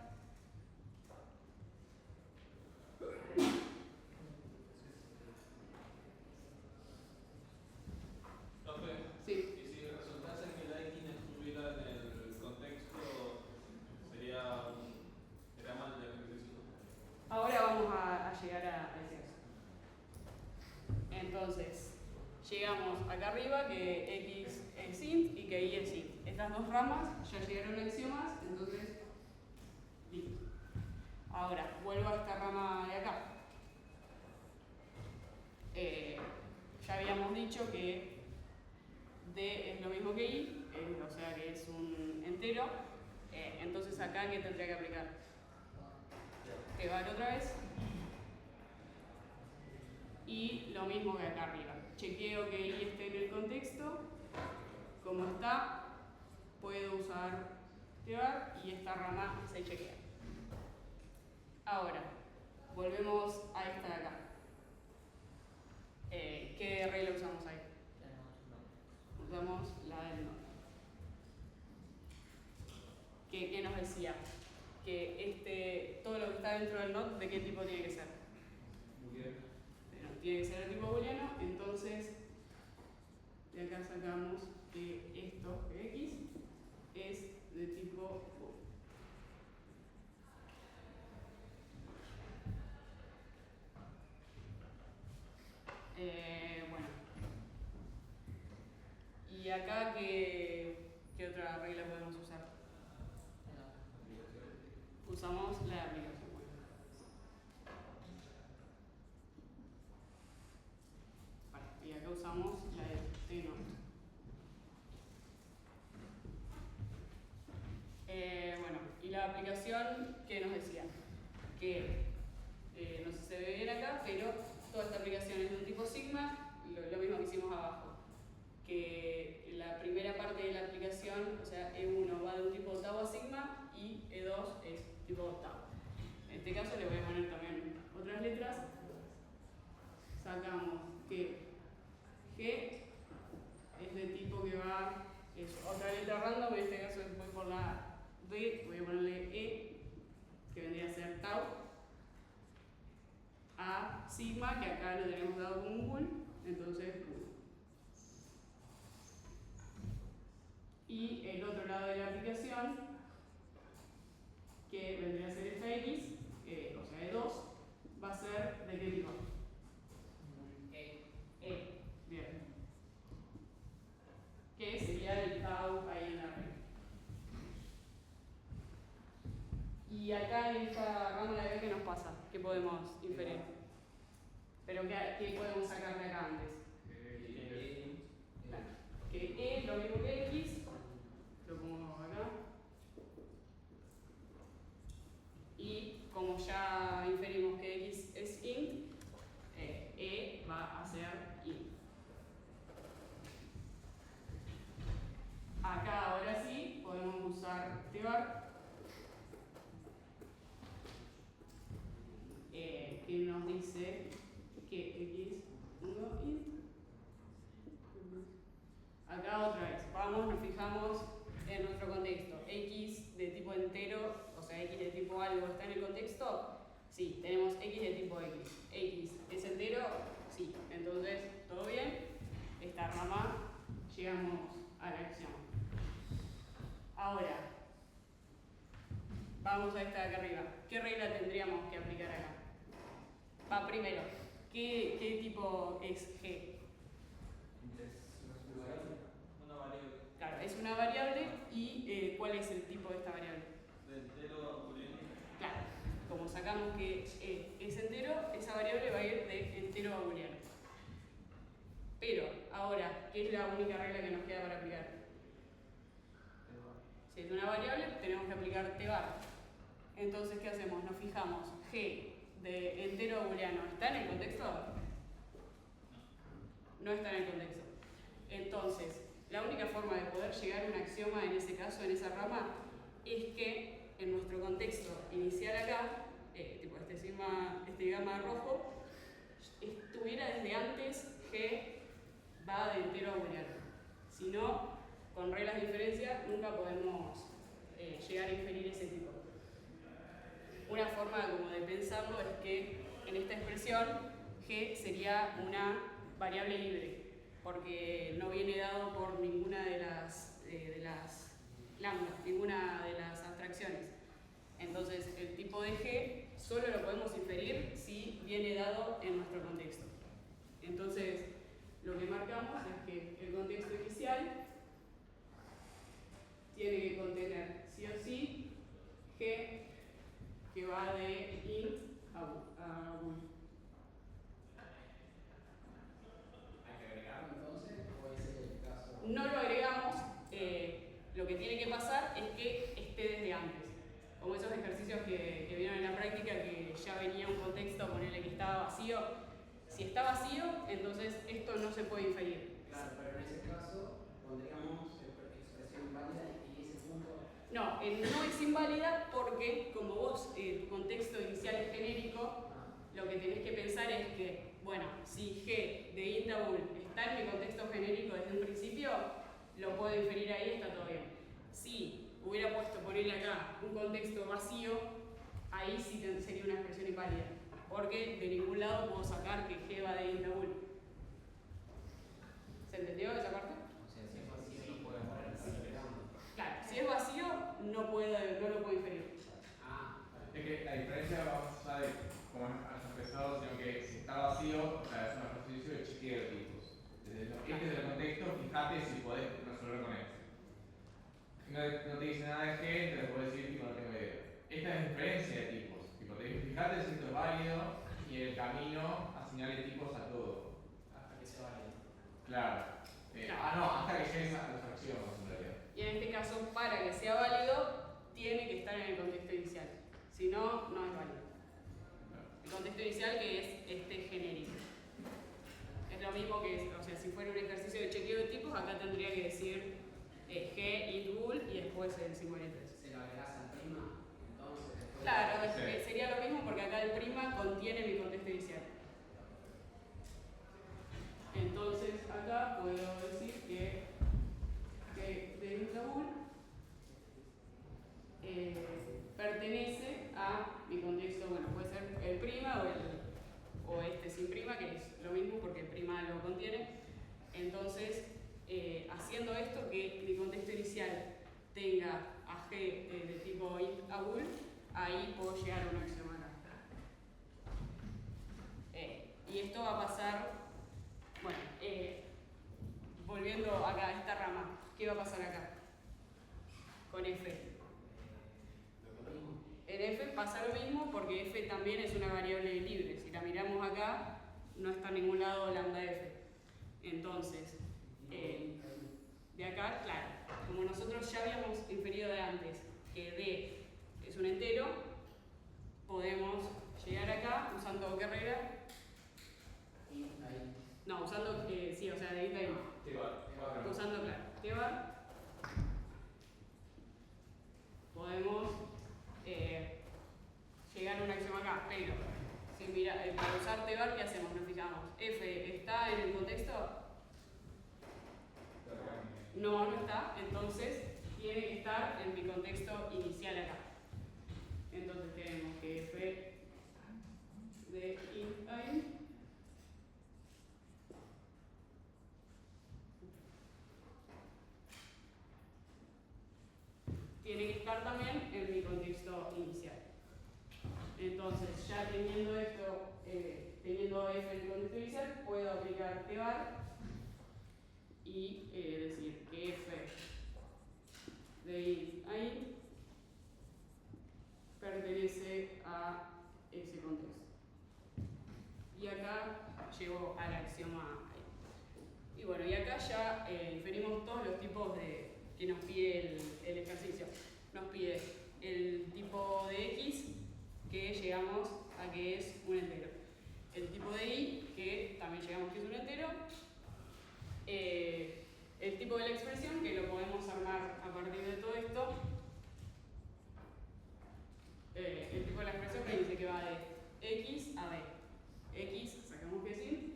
Profe, Sí. y si resultase que la x no estuviera en el contexto, sería mal el ejercicio. Ahora vamos a llegar a ese caso. Entonces, llegamos acá arriba que x es int y que y es int. Estas dos ramas ya llegaron a axiomas, entonces, listo. Ahora, vuelvo a esta rama de acá. Ya habíamos dicho que d es lo mismo que i, o sea que es un entero. Entonces acá, ¿qué tendría que aplicar? Tbar otra vez. Y lo mismo que acá arriba. Chequeo que i esté en el contexto. Como está, puedo usar tbar y esta rama se chequea. Ahora, volvemos a esta de acá. ¿Qué regla usamos ahí? Usamos la del not. ¿Qué nos decía? Que todo lo que está dentro del not, ¿de qué tipo tiene que ser? Tiene que ser de tipo booleano, entonces de acá sacamos que esto, que x, es de tipo bool. Bueno. ¿Y acá qué otra regla podemos usar? Usamos la aplicación. Y acá usamos la de tnot. Bueno, y la aplicación, ¿qué nos decía? Que no sé si se ve bien acá, pero toda esta aplicación es de un tipo sigma, lo mismo que hicimos abajo. Que la primera parte de la aplicación, o sea, E1 va de un tipo octavo a sigma y E2 es tipo octavo. En este caso le voy a poner también otras letras. Sacamos que G es de tipo que va, es otra letra random, en este caso voy por la D, voy a ponerle E Y el otro lado de la aplicación, que vendría a ser esta X, o sea, de 2, va a ser ¿de qué tipo? Bien. Que sería el tau ahí en la red. Y acá en esta rama de acá, ¿qué nos pasa? ¿Qué podemos inferir? ¿Pero qué podemos sacar de acá antes? Claro. Que E es lo mismo que X, lo pongo acá. Y como ya inferimos que X es int, E va a ser int. Acá ahora sí podemos usar tvar, que nos dice que X no int. Acá otra vez, vamos, nos fijamos en nuestro contexto. X de tipo entero, o sea, X de tipo algo está en el contexto. Sí, tenemos X de tipo X. X es entero, sí. Entonces, todo bien. Esta rama, llegamos a la acción. Ahora, vamos a esta de acá arriba. ¿Qué regla tendríamos que aplicar acá? Va primero, ¿qué tipo es G? Una variable. Claro, es una variable y ¿cuál es el tipo de esta variable? De entero booleano. Claro, como sacamos que es entero, esa variable va a ir de entero a booleano. Pero, ahora, ¿qué es la única regla que nos queda para aplicar? Si es una variable, tenemos que aplicar tvar. Entonces, ¿qué hacemos? Nos fijamos, G de entero a booleano, ¿está en el contexto? No está en el contexto. Entonces, la única forma de poder llegar a un axioma en ese caso, en esa rama, es que en nuestro contexto inicial acá, tipo este gamma rojo, estuviera desde antes G va de entero a booleano. Si no, con reglas de inferencia nunca podemos llegar a inferir ese tipo. Una forma como de pensarlo es que en esta expresión G sería una variable libre, porque no viene dado por ninguna de las lambda, ninguna de las abstracciones. Entonces, el tipo de G solo lo podemos inferir si viene dado en nuestro contexto. Entonces, lo que marcamos es que el contexto inicial tiene que contener sí o sí G que va de int a bool. ¿Hay que agregarlo entonces o ese es el caso? No lo agregamos, lo que tiene que pasar es que esté desde antes. Como esos ejercicios que vieron en la práctica, que ya venía un contexto, ponerle que estaba vacío. Si está vacío, entonces esto no se puede inferir. Claro, pero en ese caso pondríamos expresión inválida y ese punto. No, no es inválida porque como vos, tu contexto inicial es genérico, lo que tenés que pensar es que, bueno, si G de int a bool está en mi contexto genérico desde un principio, lo puedo inferir ahí, está todo bien. Si hubiera puesto ponerle acá un contexto vacío, ahí sí sería una expresión inválida, porque de ningún lado puedo sacar que G va de int a bool. ¿Se entendió esa parte? O sea, si es vacío no puede poner agregando. Claro, si es vacío, no lo puedo inferir. Es que la diferencia va más allá de cómo has expresado, sino que si está vacío, o sea, es un ejercicio de chequeo de tipos. Desde el contexto, fíjate si podés resolver con esto. No te dice nada de G, entonces puedes decir tipo no tengo idea. Esta es diferencia de tipos. Tipo, te dice, fíjate si esto es válido y en el camino asignarle tipos a todo. Hasta que sea válido. Claro. No, hasta que llegues a los axiomas en realidad. Y en este caso, para que sea válido, tiene que estar en el contexto inicial. Si no, no es válido. El contexto inicial que es este genérico. Es lo mismo que, o sea, si fuera un ejercicio de chequeo de tipos, acá tendría que decir G, int bool y después el 53. Se lo agregás al prima, entonces. Claro, Sí. sería lo mismo porque acá el prima contiene mi contexto inicial. Entonces, acá puedo decir que de int a bool pertenece a mi contexto, bueno, puede ser el prima o este sin prima, que es lo mismo porque el prima lo contiene. Entonces, haciendo esto, que mi contexto inicial volviendo acá a esta rama, ¿qué va a pasar acá? Con F. Lo mismo. En F pasa lo mismo porque F también es una variable libre. Si la miramos acá, no está en ningún lado lambda F. Entonces, de acá, claro, como nosotros ya habíamos inferido de antes que D es un entero, podemos llegar acá usando ¿qué regla? Y ahí. No, usando, sí, o sea, de ahí. Sí, va. Usando, claro, T-bar, podemos llegar a un axioma acá, pero si mira, para usar T-bar, ¿qué hacemos? Nos fijamos, F está en el contexto. No, no está, entonces tiene que estar en mi contexto inicial acá. Entonces tenemos que F de int i tiene que estar también en mi contexto inicial. Entonces, ya teniendo esto, teniendo F en el contexto inicial, puedo aplicar T-bar y decir que F de int a int pertenece a ese contexto. Y acá llego al axioma i. Y bueno, y acá ya inferimos todos los tipos que nos pide el ejercicio. Nos pide el tipo de X, que llegamos a que es un entero. El tipo de Y, que también llegamos a que es un entero. El tipo de la expresión, que lo podemos armar a partir de todo esto. El tipo de la expresión que dice que va de X a B. X, sacamos que es int.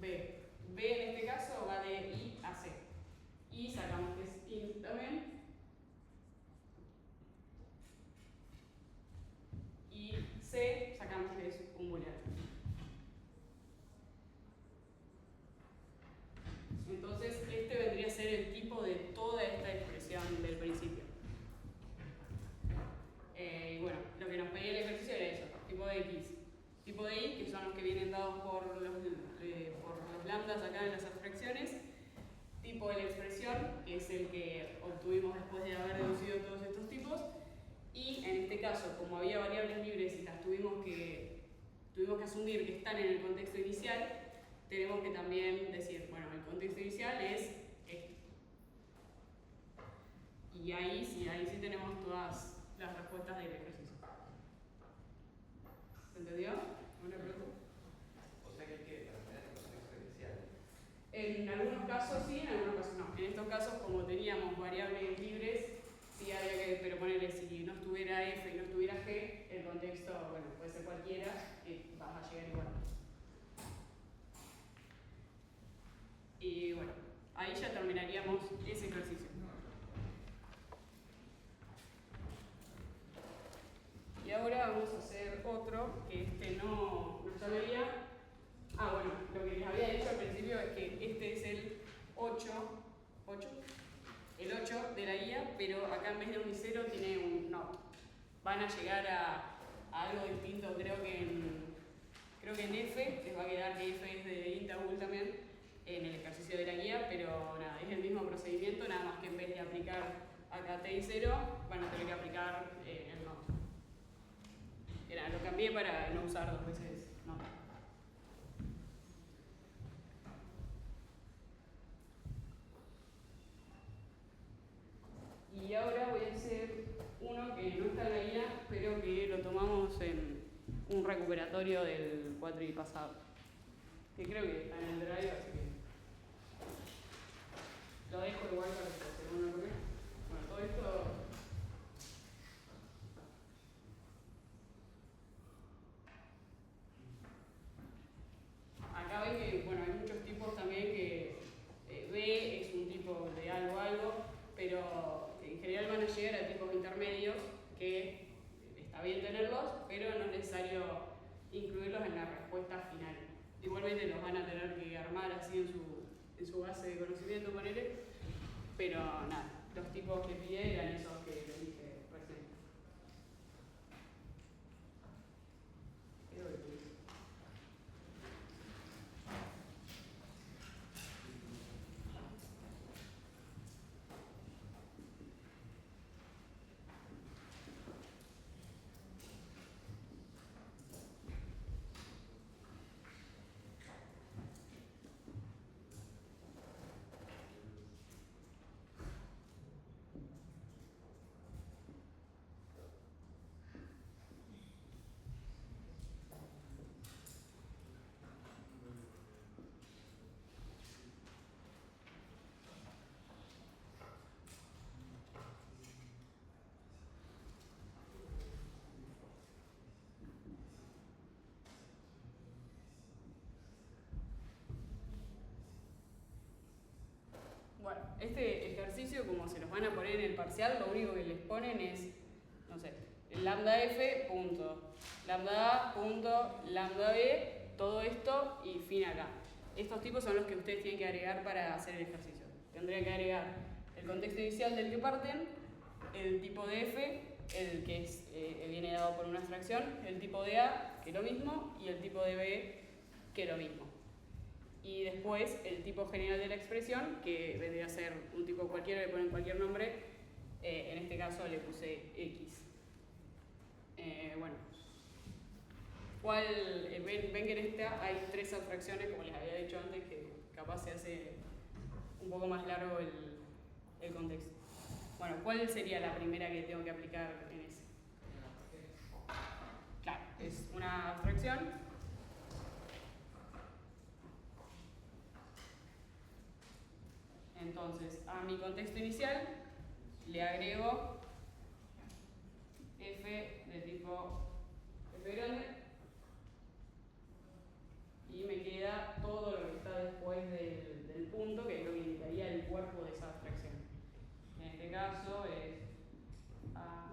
B. B en este caso va de I a C. Y sacamos que es int también. Y C sacamos que es un booleano. Entonces, este vendría a ser el tipo de toda esta expresión del principio. Y bueno, lo que nos pedía el ejercicio era eso, tipo de X, tipo de Y, que son los que vienen dados por los lambdas acá en las abstracciones, tipo de la expresión, que es el que obtuvimos después de haber deducido todos estos tipos, y en este caso, como había variables libres y las tuvimos que asumir que están en el contexto inicial, tenemos que también decir, bueno, el contexto inicial es este. Y ahí sí tenemos todas las respuestas del ejercicio. ¿Se entendió? ¿Una pregunta? O sea que hay que determinar el contexto inicial. En algunos casos sí, en algunos casos no. En estos casos, como teníamos variables libres, sí había que, pero ponerle, si no estuviera F y no estuviera G, el contexto, bueno, puede ser cualquiera, y vas a llegar igual. Y bueno, ahí ya terminaríamos ese ejercicio. Y ahora vamos a hacer otro, que este no ya veía. Ah, bueno, lo que les había dicho al principio es que este es el 8, el 8 de la guía, pero acá en vez de un y 0 tiene un not. Van a llegar a algo distinto, creo que en F, les va a quedar que F es de int a bool también en el ejercicio de la guía, pero nada, es el mismo procedimiento, nada más que en vez de aplicar acá t y 0, van a tener que aplicar el not. Lo cambié para no usar dos veces not. Y ahora voy a hacer uno que no está en la guía, pero que lo tomamos en un recuperatorio del cuatri pasado. Que creo que está en el drive, así que lo dejo igual para que se uno lo ve. Bueno, todo esto. Acá ven que bueno, hay muchos tipos también que B es un tipo de algo, pero en general van a llegar a tipos intermedios que está bien tenerlos, pero no es necesario incluirlos en la respuesta final. Igualmente los van a tener que armar así en su base de conocimiento, ponele, pero nada, los tipos que pide eran esos que les dije recién. este ejercicio, como se los van a poner en el parcial, lo único que les ponen es, no sé, lambda f punto, lambda a punto, lambda b, todo esto y fin acá. Estos tipos son los que ustedes tienen que agregar para hacer el ejercicio. Tendrían que agregar el contexto inicial del que parten, el tipo de f, el que es, viene dado por una abstracción, el tipo de a, que es lo mismo, y el tipo de b, que es lo mismo. Y después el tipo general de la expresión, que vendría a ser un tipo cualquiera, le ponen cualquier nombre, en este caso le puse x. Bueno, ven que en esta hay 3 abstracciones, como les había dicho antes, que capaz se hace un poco más largo el contexto. Bueno, ¿cuál sería la primera que tengo que aplicar en ese? Claro, es una abstracción. Entonces, a mi contexto inicial le agrego f de tipo f grande y me queda todo lo que está después del punto, que es lo que indicaría el cuerpo de esa abstracción. En este caso es a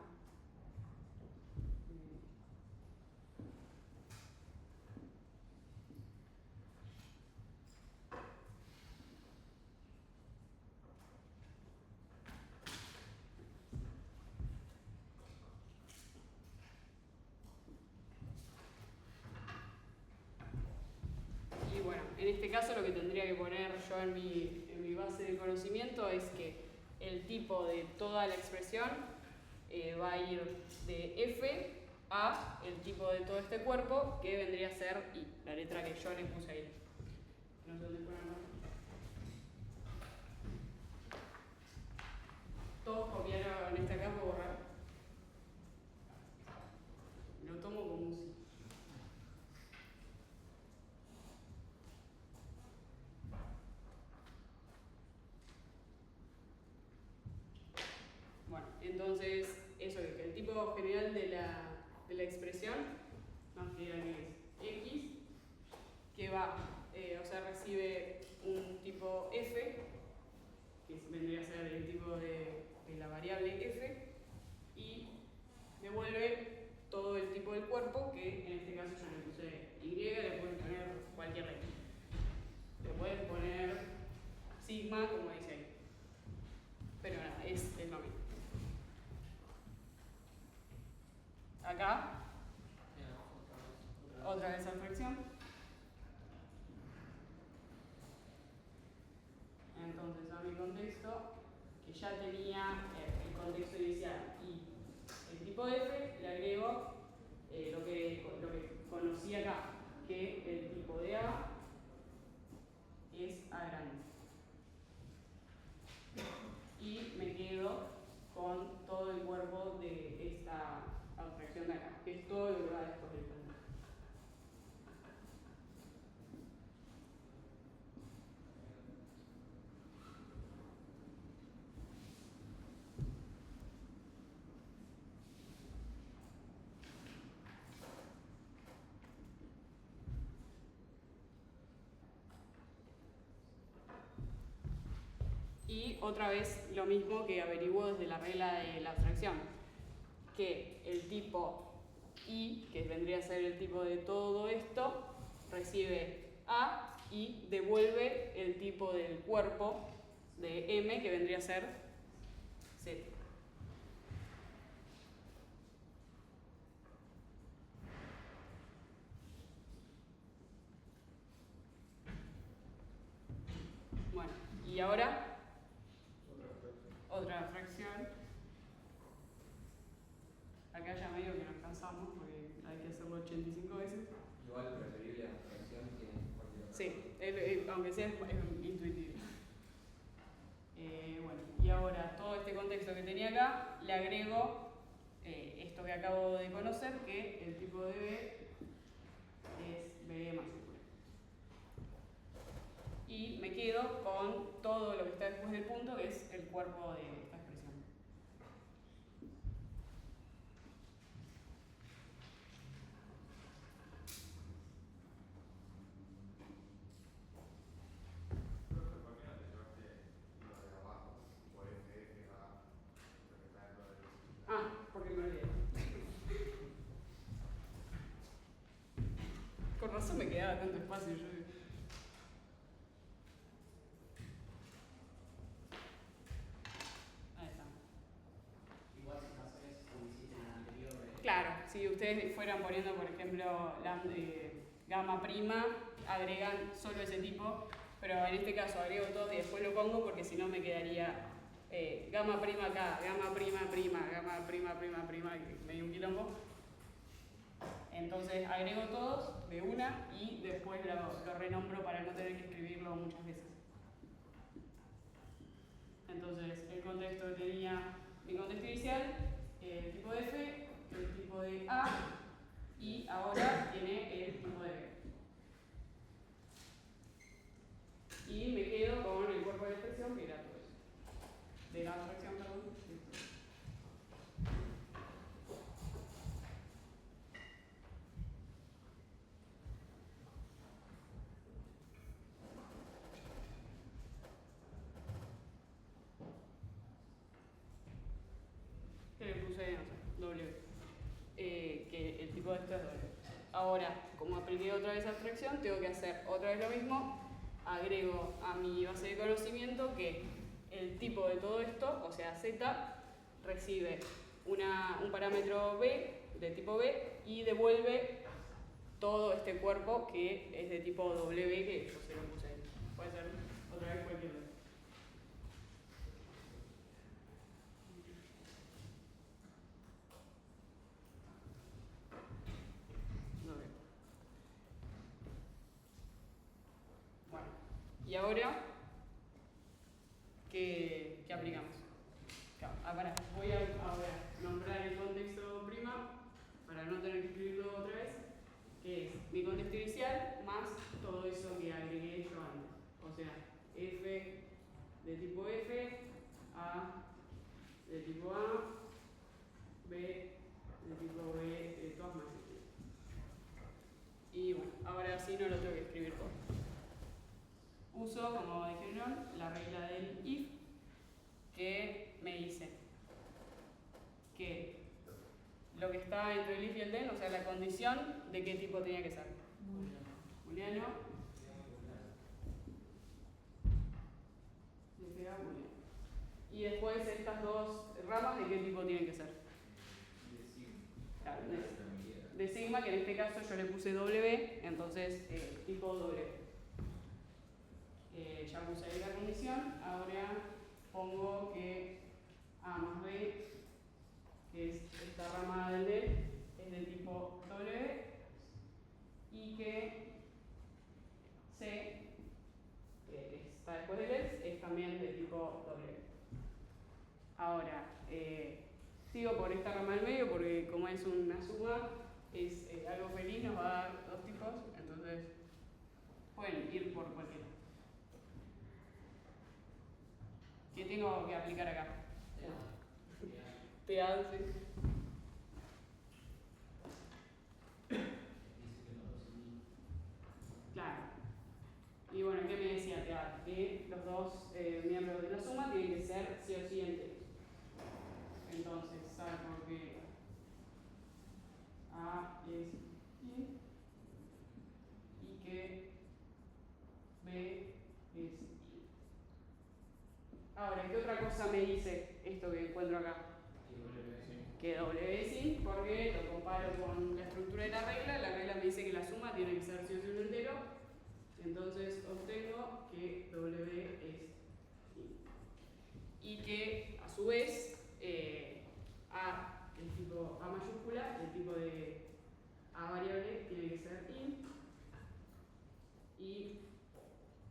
y bueno, en este caso lo que tendría que poner yo en mi base de conocimiento es que el tipo de toda la expresión va a ir de f a el tipo de todo este cuerpo, que vendría a ser i, la letra que yo le puse ahí. No sé dónde ponerlo. Todos copiaron esta acá para borrar. Lo tomo como un sí. Bueno, entonces, eso es que el tipo general de la expresión nos queda que es x, que va, o sea, recibe un tipo f, que vendría a ser el tipo de la variable f, y devuelve todo el tipo del cuerpo, que en este caso yo le puse y, le pueden poner cualquier letra. Le pueden poner sigma, como dice ahí. Pero nada, es lo mismo. Acá, otra vez abstracción. Entonces a mi contexto, que ya tenía el contexto inicial y el tipo de f, le agrego lo que conocí acá, que el tipo de a es a grande. Y me quedo con todo el cuerpo de esta abstracción de acá, que es todo lo que va después del punto. Y otra vez lo mismo que averiguo desde la regla de la abstracción, que el tipo i, que vendría a ser el tipo de todo esto, recibe a y devuelve el tipo del cuerpo de m, que vendría a ser z. Bueno, y ahora otra fracción. Acá ya medio que nos cansamos porque hay que hacerlo 85 veces. Igual preferible la abstracción que cualquier otra. Sí, aunque sea es intuitivo. Bueno, y ahora todo este contexto que tenía acá, le agrego esto que acabo de conocer, que el tipo de b es b mayúscula. Y me quedo con todo lo que está después del punto, que es el cuerpo de esta expresión. Profe, ¿por qué no te llevaste lo de abajo? eso me quedaba tanto espacio. Ahí está. Igual si no haces como hiciste en el anterior. Claro, si ustedes fueran poniendo, por ejemplo, gamma prima, agregan solo ese tipo, pero en este caso agrego todo y después lo pongo porque si no me quedaría gamma prima acá, gamma prima prima, gamma prima prima prima, que me dio un quilombo. Entonces agrego todos de una y después lo renombro para no tener que escribirlo muchas veces. Entonces el contexto tenía mi contexto inicial, el tipo de F, el tipo de A y ahora tiene el tipo de B. Y me quedo con el cuerpo de la expresión que era todo eso. De la abstracción, perdón. Que le puse, no sé, W. Que el tipo de esto es W. Ahora, como apliqué otra vez abstracción, tengo que hacer otra vez lo mismo. Agrego a mi base de conocimiento que el tipo de todo esto, o sea Z, recibe un parámetro B, de tipo B, y devuelve todo este cuerpo que es de tipo W, que yo se lo puse ahí. Puede ser otra vez cualquier vez. Bueno, y ahora, ¿qué aplicamos? Pará, voy a ahora nombrar el contexto prima para no tener que escribirlo otra vez, que es mi contexto inicial más todo eso que agregué yo antes. O sea, F de tipo F, A de tipo A, B de tipo B, de todas maneras. Y bueno, ahora sí no lo tengo que escribir todo. Uso, como dijeron, la regla del if, que me dice que lo que está entre el if y el then, o sea, la condición de qué tipo tenía que ser. Booleano. Y después estas dos ramas, ¿de qué tipo tienen que ser? Claro, de sigma, que en este caso yo le puse W, entonces tipo W. Ya puse ahí la condición, ahora pongo que A más B, que es esta rama del del, es de tipo W, y que C, que está después del else, es también de tipo W. Ahora, sigo por esta rama del medio porque como es una suma, es algo feliz, nos va a dar dos tipos, entonces pueden ir por cualquiera. ¿Qué tengo que aplicar acá? PA, sí. Claro. Y bueno, ¿qué me decía PA? Que los dos miembros de la suma tienen que ser sí o sí enteros. Entonces, salvo que A es I y que B es I. Ahora, ¿qué otra cosa me dice esto que encuentro acá? Que W es I, porque lo comparo con la estructura de la regla me dice que la suma tiene que ser sí o sí un entero, entonces obtengo que W es I. Y que a su vez A, el tipo A mayúscula, el tipo de A variable tiene que ser int y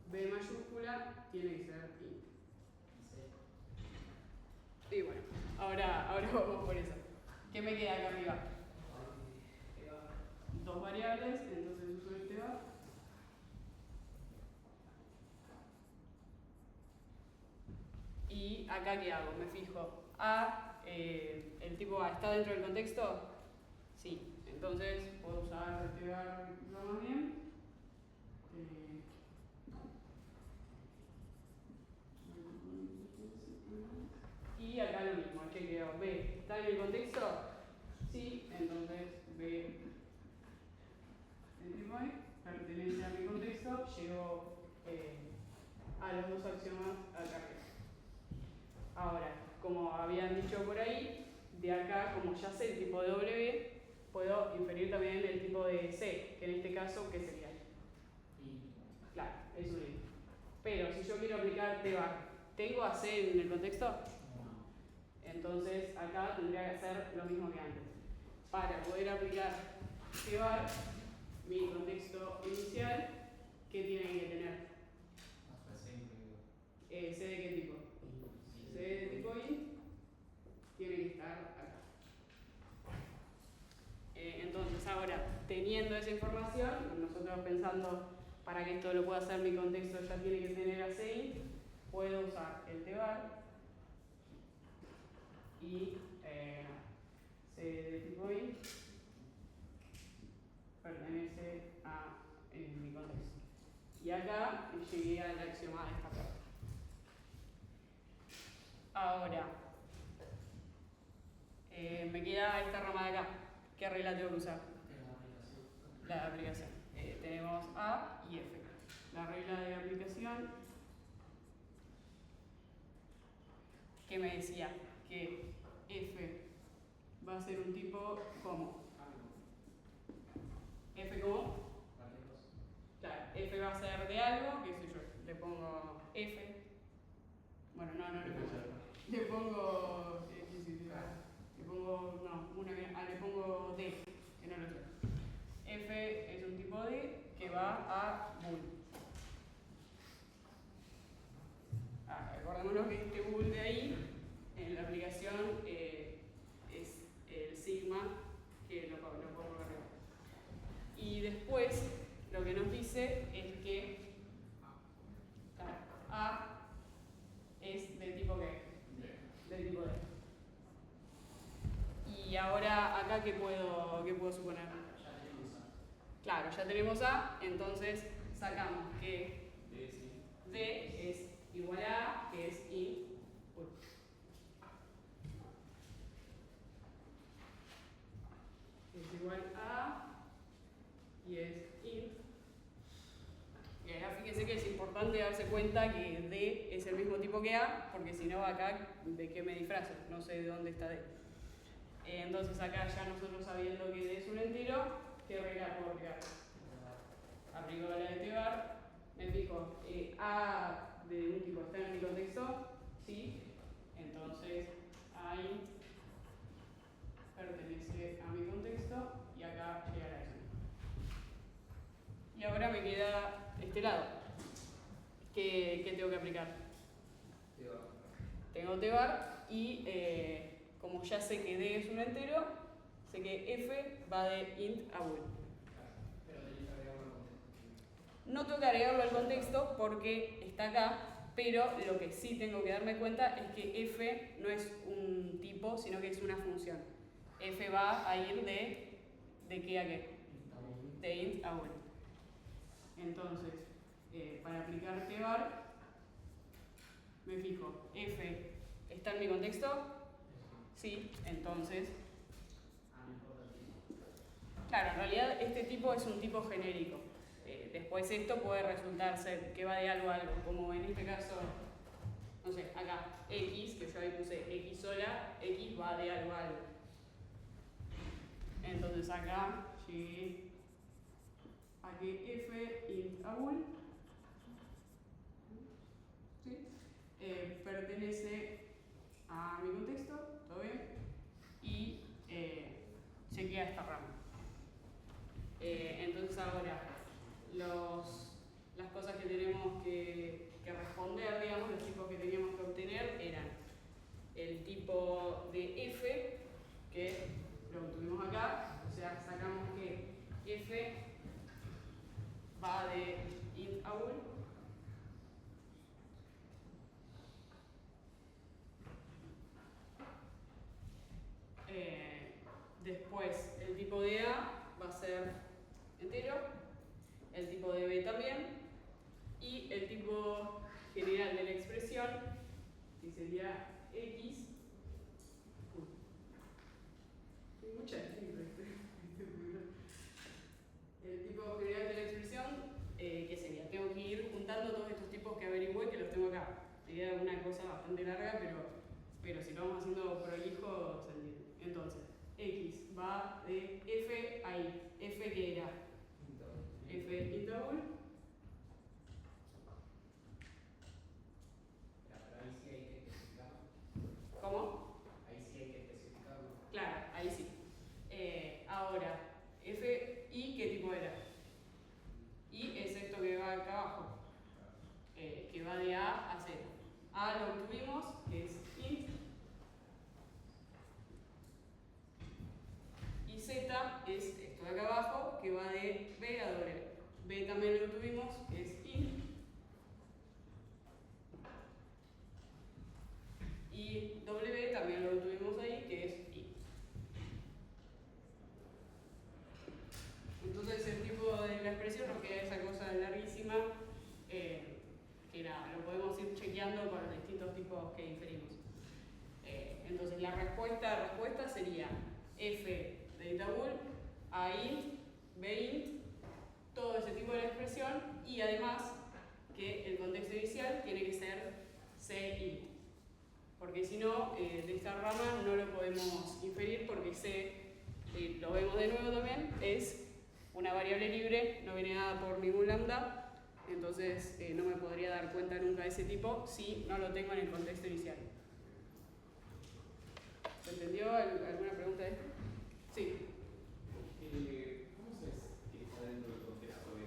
B mayúscula tiene que ser int. Y bueno, ahora vamos por eso. ¿Qué me queda acá arriba? Dos variables, entonces uso el TEBA. Y acá ¿qué hago? Me fijo. A, el tipo A está dentro del contexto. Sí, entonces puedo usar el TEBA más bien. Y acá lo mismo, chequeo. B, ¿está en el contexto? Sí, entonces B el tipo ahí, perfecto. a los dos axiomas acá arriba. Ahora, como habían dicho por ahí, de acá, como ya sé el tipo de W, puedo inferir también el tipo de C, que en este caso, ¿qué sería? Claro, es un int. Pero si yo quiero aplicar tbar, ¿tengo a C en el contexto? Entonces acá tendría que hacer lo mismo que antes. Para poder aplicar tbar, mi contexto inicial, ¿qué tiene que tener? ¿C de qué tipo? C de tipo int tiene que estar acá. Entonces ahora, teniendo esa información, nosotros pensando para que esto lo pueda hacer mi contexto ya tiene que tener a C int, puedo usar el tbar y C de tipo int pertenece a mi contexto. Y acá llegué al axioma de esta parte. Ahora, me queda esta rama de acá. ¿Qué regla tengo que usar? La aplicación. Tenemos A y F. La regla de aplicación, que me decía que F va a ser un tipo como. ¿F como? Claro, F va a ser de algo, qué sé yo, le pongo F. Bueno, no le pongo X y le pongo, no, le pongo D, que no lo sé. F es un tipo D que va a bool. Recordémonos que este bool de ahí, en la aplicación, es el sigma que lo pongo arriba. Y después, lo que nos dice es que A es del tipo ¿qué? Del tipo D. Y ahora acá ¿qué puedo suponer? Claro, ya tenemos A, entonces sacamos que D es igual a A, que es int. Es igual a y es int. Y acá fíjense que es importante darse cuenta que D es el mismo tipo que A, porque si no acá, ¿de qué me disfrazo? No sé de dónde está D. Entonces acá ya nosotros sabiendo que D es un entero, ¿qué regla puedo aplicar? Aplico la de tbar, me fijo, A de un tipo está en mi contexto, sí, entonces A int pertenece a mi contexto y acá llega la acción. Y ahora me queda este lado. ¿Qué tengo que aplicar? Tengo tbar y como ya sé que D es un entero, sé que F va de int a bool. No tengo que agregarlo al contexto porque está acá, pero lo que sí tengo que darme cuenta es que F no es un tipo, sino que es una función. F va a ir de qué a qué? De int a bool. Entonces, para aplicar tbar, me fijo, F está en mi contexto, sí, entonces, claro, en realidad este tipo es un tipo genérico. Después esto puede resultar ser que va de algo a algo, como en este caso, no sé, acá, X, que yo ahí puse X sola, X va de algo a algo. Entonces acá llegué a que F int a bool, ¿sí? Pertenece a mi contexto, ¿todo bien? Y chequea esta rama. Entonces ahora, las cosas que tenemos que responder, digamos, los tipos que teníamos que obtener eran el tipo de F, que lo obtuvimos acá, o sea, sacamos que F va de int a bool. Después, el tipo de A va a ser entero, el tipo de B también, y el tipo general de la expresión, que sería X. Hay mucha gente. El tipo general de la expresión, ¿qué sería? Tengo que ir juntando todos estos tipos que averigüé, que los sería una cosa bastante larga, pero si lo vamos haciendo prolijo, se entiende. Entonces, X va de F a I. F que era F interval. Pero ahí sí hay que especificarlo. ¿Cómo? Ahí sí hay que especificarlo. Claro, ahí sí. Ahora, F I, ¿qué tipo era? I es esto que va acá abajo, que va de A a Z. A lo obtuvimos, que es int. Y Z es esto de acá abajo, que va de B a W. B también lo obtuvimos, que es int. Y W también lo obtuvimos ahí, que es int. Entonces el tipo de la expresión nos queda esa cosa larguísima, que nada, lo podemos ir chequeando con los distintos tipos que inferimos. Entonces la respuesta sería f de tabul, a int, b int, todo ese tipo de expresión, y además que el contexto inicial tiene que ser c int. Porque si no, de esta rama no lo podemos inferir, porque c, lo vemos de nuevo también, es una variable libre, no viene dada por ningún lambda, entonces no me podría dar cuenta nunca de ese tipo si no lo tengo en el contexto inicial. ¿Se entendió alguna pregunta de esto? Sí. ¿Cómo sabes que está dentro del contexto de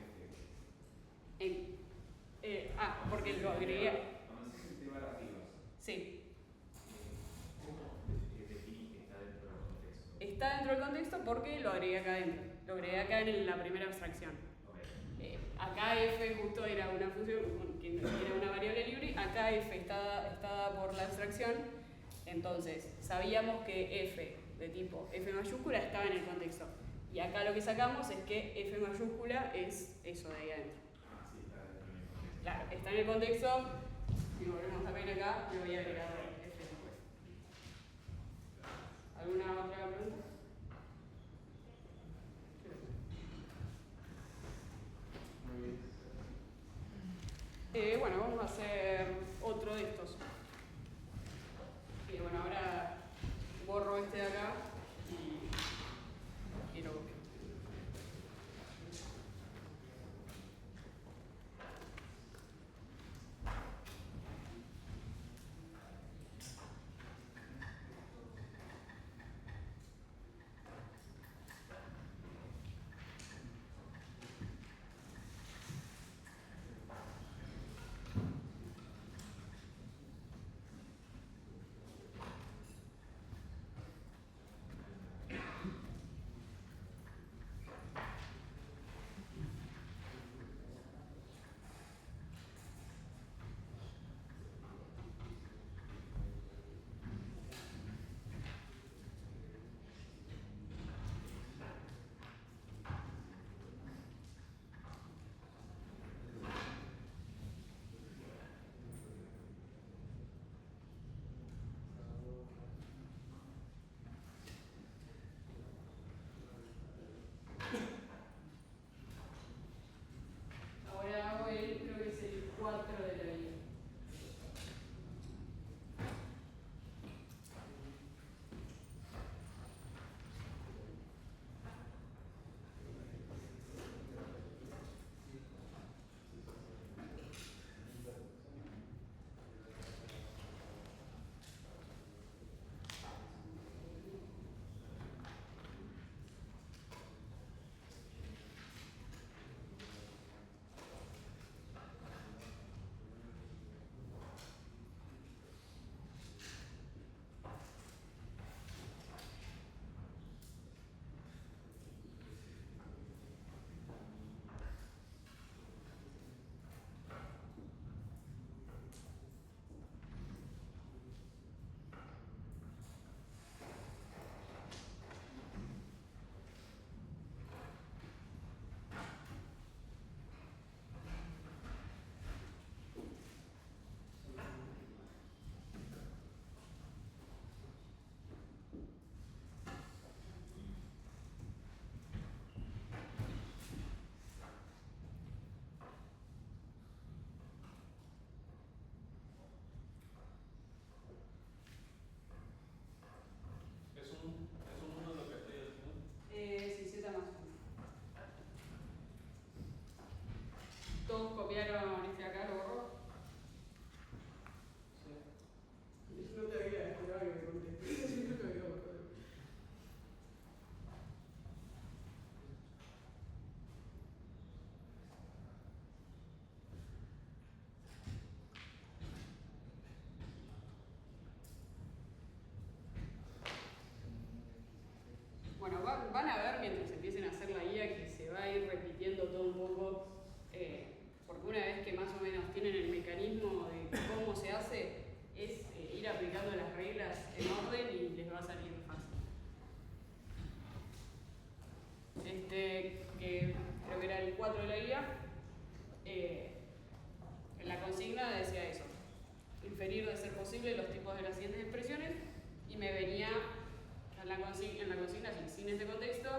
Porque lo agregué. Cuando haces el tema de narrativas, Sí. ¿cómo definís que está dentro del contexto? Está dentro del contexto porque lo agregué acá adentro. Lo agregué acá en la primera abstracción. Okay. Acá f justo era una función que era una variable libre, acá f está dada por la abstracción, entonces sabíamos que f de tipo f mayúscula estaba en el contexto. Y acá lo que sacamos es que f mayúscula es eso de ahí adentro. Ah, sí, está dentro del contexto. Claro, está en el contexto. Si volvemos a ver acá, lo voy a agregar f después. ¿Alguna otra pregunta? Bueno, vamos a hacer otro de estos. Bueno, ahora borro este de acá y lo copio. van a ver mientras empiecen a hacer la guía que se va a ir repitiendo todo un poco, porque una vez que más o menos tienen el mecanismo de cómo se hace, es ir aplicando las reglas en orden y les va a salir fácil. Que creo que era el 4 de la guía, en la consigna decía eso, inferir de ser posible los tipos de las siguientes expresiones, y me venía en la consigna así, sin este contexto,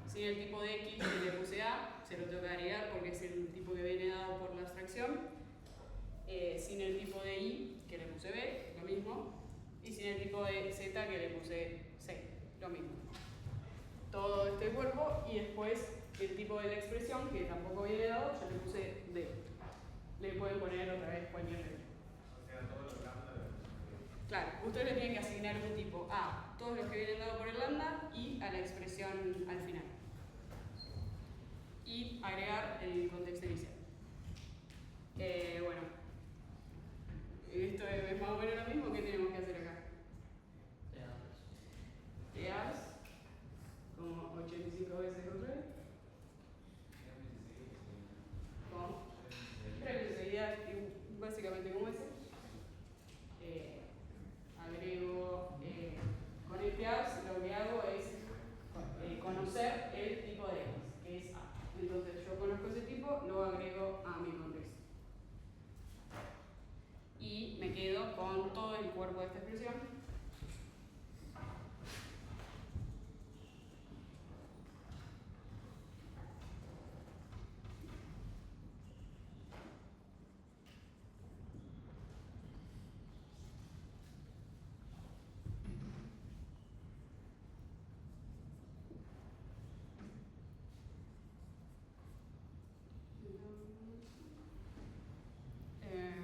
sin el tipo de X que le puse A, se lo tengo que agregar porque es el tipo que viene dado por la abstracción, sin el tipo de Y que le puse B, lo mismo, y sin el tipo de Z que le puse C, lo mismo. Todo este cuerpo, y después el tipo de la expresión que tampoco viene dado, yo le puse D. Le pueden poner otra vez cualquier letra. O sea, todos los lambda. Claro, ustedes le tienen que asignar un tipo a todos los que vienen dados por el lambda y a la expresión al final. Y agregar el contexto inicial. Bueno, esto es más o menos lo mismo que tenemos que hacer acá. Teas, como 85 veces otra vez. ¿Cómo? 3 veces seguidas, básicamente como ese. Agrego con el teas, lo que hago es conocer el tipo de X, que es A. Entonces yo conozco ese tipo, lo agrego a mi contexto. Y me quedo con todo el cuerpo de esta expresión.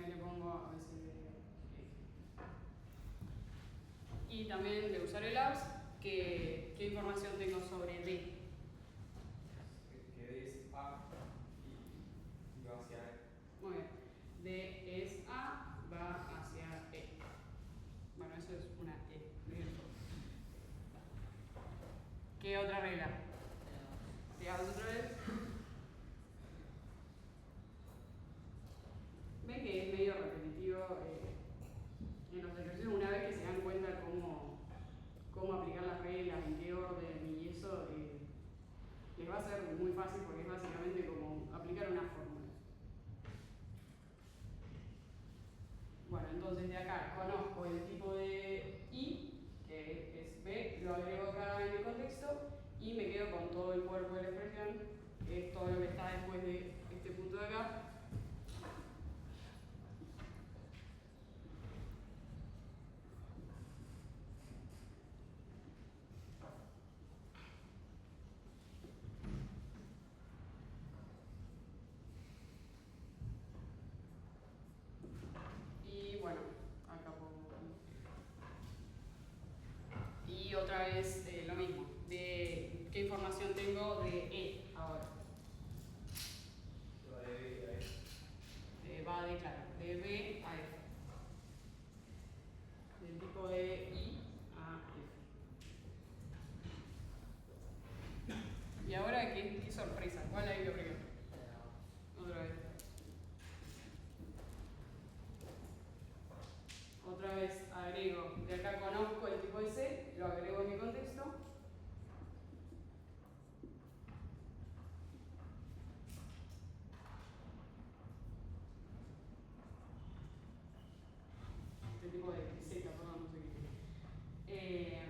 Le pongo a veces y también de usar el apps, ¿qué información tengo sobre D? Que es A y va hacia E. Muy bien. D es A, va hacia E. Bueno, eso es una E. Bien. ¿Qué otra regla? Digamos otra vez. Ven que es medio repetitivo en los ejercicios. Una vez que se dan cuenta cómo aplicar las reglas, en qué orden y eso, les va a ser muy fácil porque es básicamente como aplicar una fórmula. Bueno, entonces de acá conozco el tipo de I, que es B, lo agrego acá en el contexto y me quedo con todo el cuerpo de la expresión, que es todo lo que está después de este punto de acá. Y bueno, acá pongo. Y otra vez lo mismo, de qué información tengo de E ahora. Va de B a F. Va de, claro, de B a F. Del tipo de I a F. Y ahora, qué sorpresa, ¿cuál hay que agregar? Otra vez. Otra vez agrego, de acá conozco el tipo de C, lo agrego en mi contexto. Este tipo de Z, perdón, no sé qué.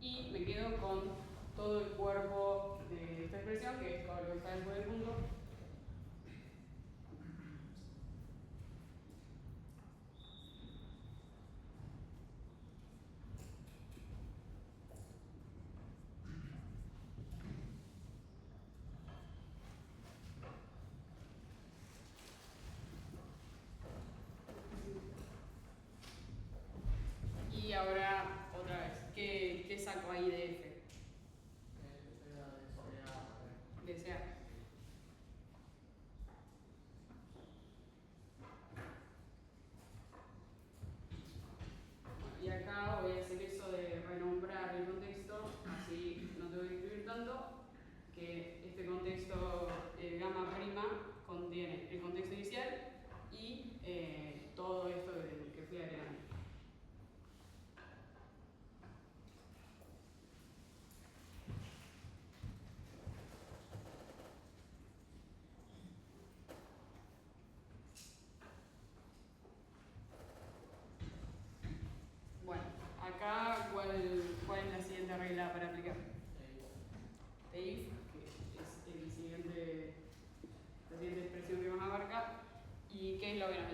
Y me quedo con todo el cuerpo de esta expresión, que es todo lo que está después del punto. Y ahora, otra vez, ¿qué saco ahí de F? De SA.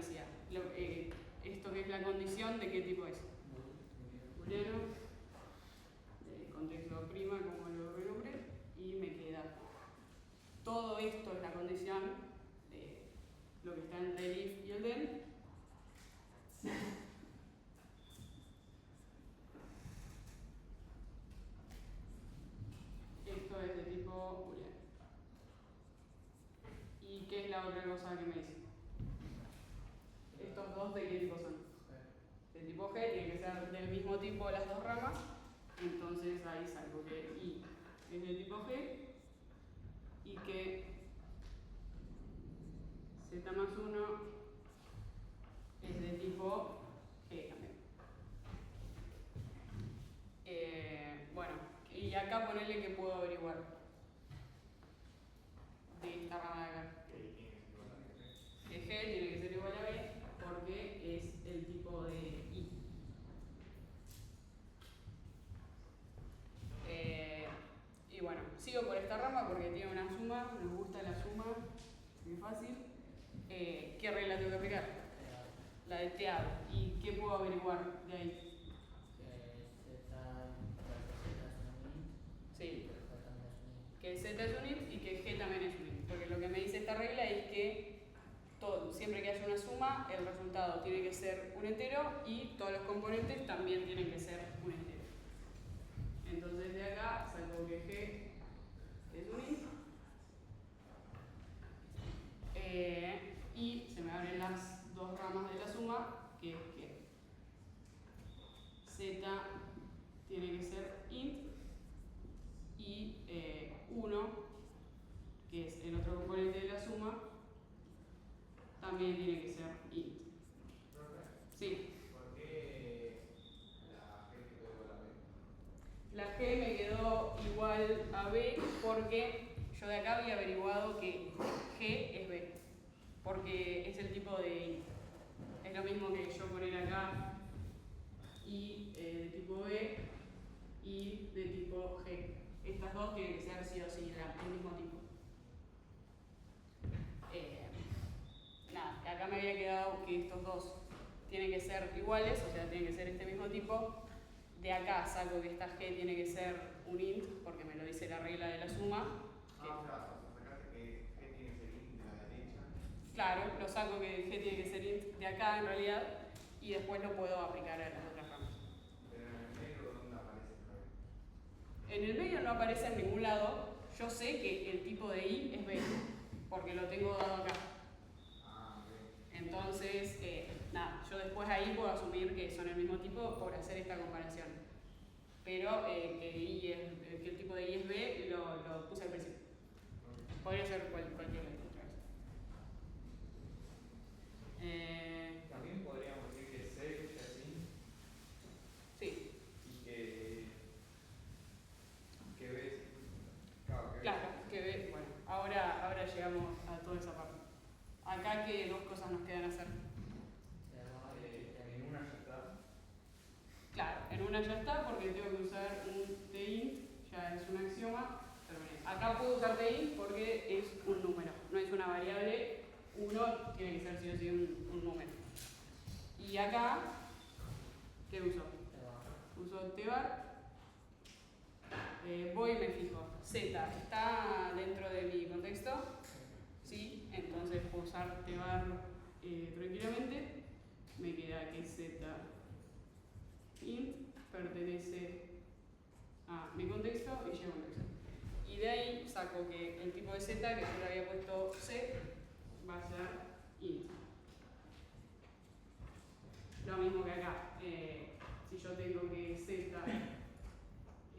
decía, esto que es la condición de qué tipo es. Booleano, contexto prima como lo renombré, y me queda todo esto es la condición de lo que está entre el if y el then. Esto es de tipo booleano. ¿Y qué es la otra cosa que me dice? ¿Estos dos de qué tipo son? De tipo G, tiene que ser del mismo tipo las dos ramas. Entonces ahí salgo que I es de tipo G y que Z más 1 es de tipo G también. Bueno, y acá ponerle que puedo averiguar de esta rama de acá. Que G tiene que ser igual a B porque es el tipo de I. Y bueno, sigo por esta rama porque tiene una suma, nos gusta la suma, es fácil. ¿Qué regla tengo que aplicar? La del teado. ¿Y qué puedo averiguar de ahí? Sí. Que Z es un int y que G también es un int. Porque lo que me dice esta regla es que siempre que haya una suma, el resultado tiene que ser un entero y todos los componentes también tienen que ser un entero. Entonces de acá salgo que G es un int. Y se me abren las dos ramas de la suma, que es que Z tiene que ser int y 1, que es el otro componente de la suma, también tiene que ser int. Sí. ¿Por qué la G quedó igual a B? La G me quedó igual a B porque yo de acá había averiguado que G es B, porque es el tipo de int. Es lo mismo que yo poner acá I de tipo B y de tipo G. Estas dos tienen que ser sí o sí el mismo tipo. Nada, acá me había quedado que estos dos tienen que ser iguales, o sea, tienen que ser este mismo tipo. De acá saco que esta G tiene que ser un int, porque me lo dice la regla de la suma. O sea, sacaste que G tiene que ser int de la derecha. Claro, lo saco que G tiene que ser int de acá en realidad, y después lo puedo aplicar a las otras ramas. Pero en el medio, ¿dónde aparece el B? En el medio no aparece en ningún lado. Yo sé que el tipo de I es B, porque lo tengo dado acá. Ah, B. Entonces, nada, yo después ahí puedo asumir que son el mismo tipo por hacer esta comparación. Pero que el tipo de I es B lo puse al principio. Podría ser cualquier letra. También podríamos decir que C es int Sí, y que B es claro, que B. Bueno, ahora llegamos a toda esa parte. Acá, ¿qué dos cosas nos quedan hacer? en una ya está. Claro, en una ya está porque tengo que usar un tint, ya es un axioma. Terminé. Acá puedo usar tint porque es un número, no es una variable. Uno tiene que ser sí o sí un número. Y acá, ¿qué uso? Uso tbar. Voy y me fijo. Z, ¿está dentro de mi contexto? Sí, entonces puedo usar tbar tranquilamente. Me queda que Z int pertenece a mi contexto y llevo un contexto. Y de ahí saco que el tipo de Z, que yo le había puesto C, va a ser int. Lo mismo que acá. Si yo tengo que Z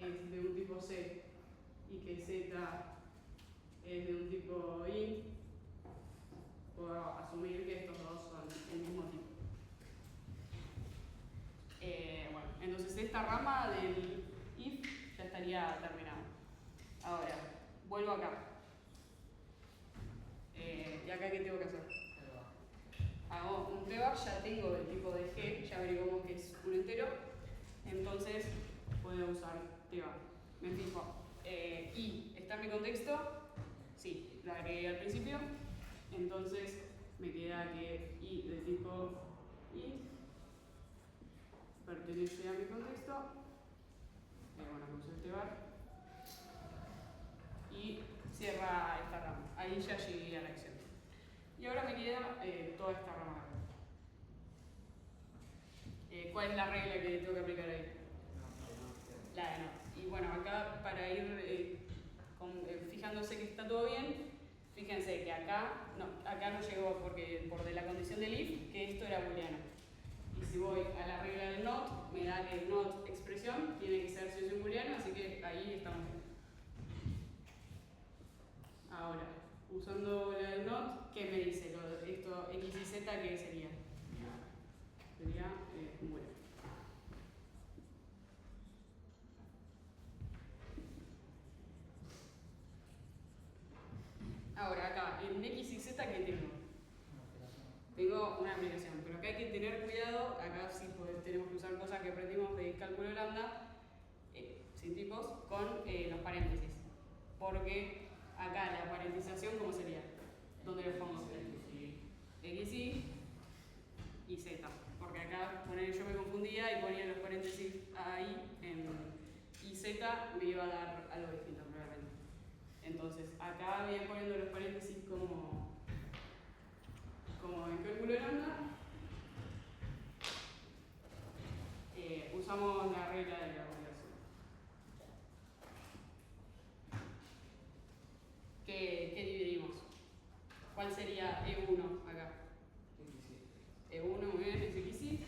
es de un tipo C y que Z es de un tipo int, puedo asumir que estos dos son el mismo tipo. Bueno, entonces esta rama del if ya estaría terminada. Ahora, vuelvo acá. ¿Y acá qué tengo que hacer? Hago un tbar, ya tengo el tipo de G, ya averiguamos que es un entero. Entonces puedo usar tbar. Me fijo. I, ¿está en mi contexto? Sí, lo agregué al principio. Entonces me queda que I y de tipo int pertenece a mi contexto. Bueno, puse este var y cierra esta rama. Ahí ya llegué a la acción. Y ahora me queda toda esta rama acá. ¿Cuál es la regla que tengo que aplicar ahí? La de not. Y bueno, acá para ir fijándose que está todo bien, fíjense que acá no llegó porque por de la condición del if, que esto era booleano. Y si voy a la regla del not, me da que el not expresión tiene que ser sí o sí booleano, así que ahí estamos bien. Ahora, usando la del not, ¿qué me dice? Esto x y z, ¿qué sería? Sería booleano. Ahora, acá, en x y z, ¿qué tengo? Tengo una aplicación, pero acá hay que tener cuidado, acá sí tenemos que usar cosas que aprendimos de cálculo lambda, sin tipos, con los paréntesis. Porque acá la parentización, ¿cómo sería? ¿Dónde los pongo? X, y z. Porque acá yo me confundía y ponía los paréntesis ahí y z me iba a dar algo distinto probablemente. Entonces, acá voy poniendo los paréntesis como en cálculo lambda. Usamos la regla de la obligación. ¿Qué dividimos? ¿Cuál sería E1 acá? E1, muy bien, es XY.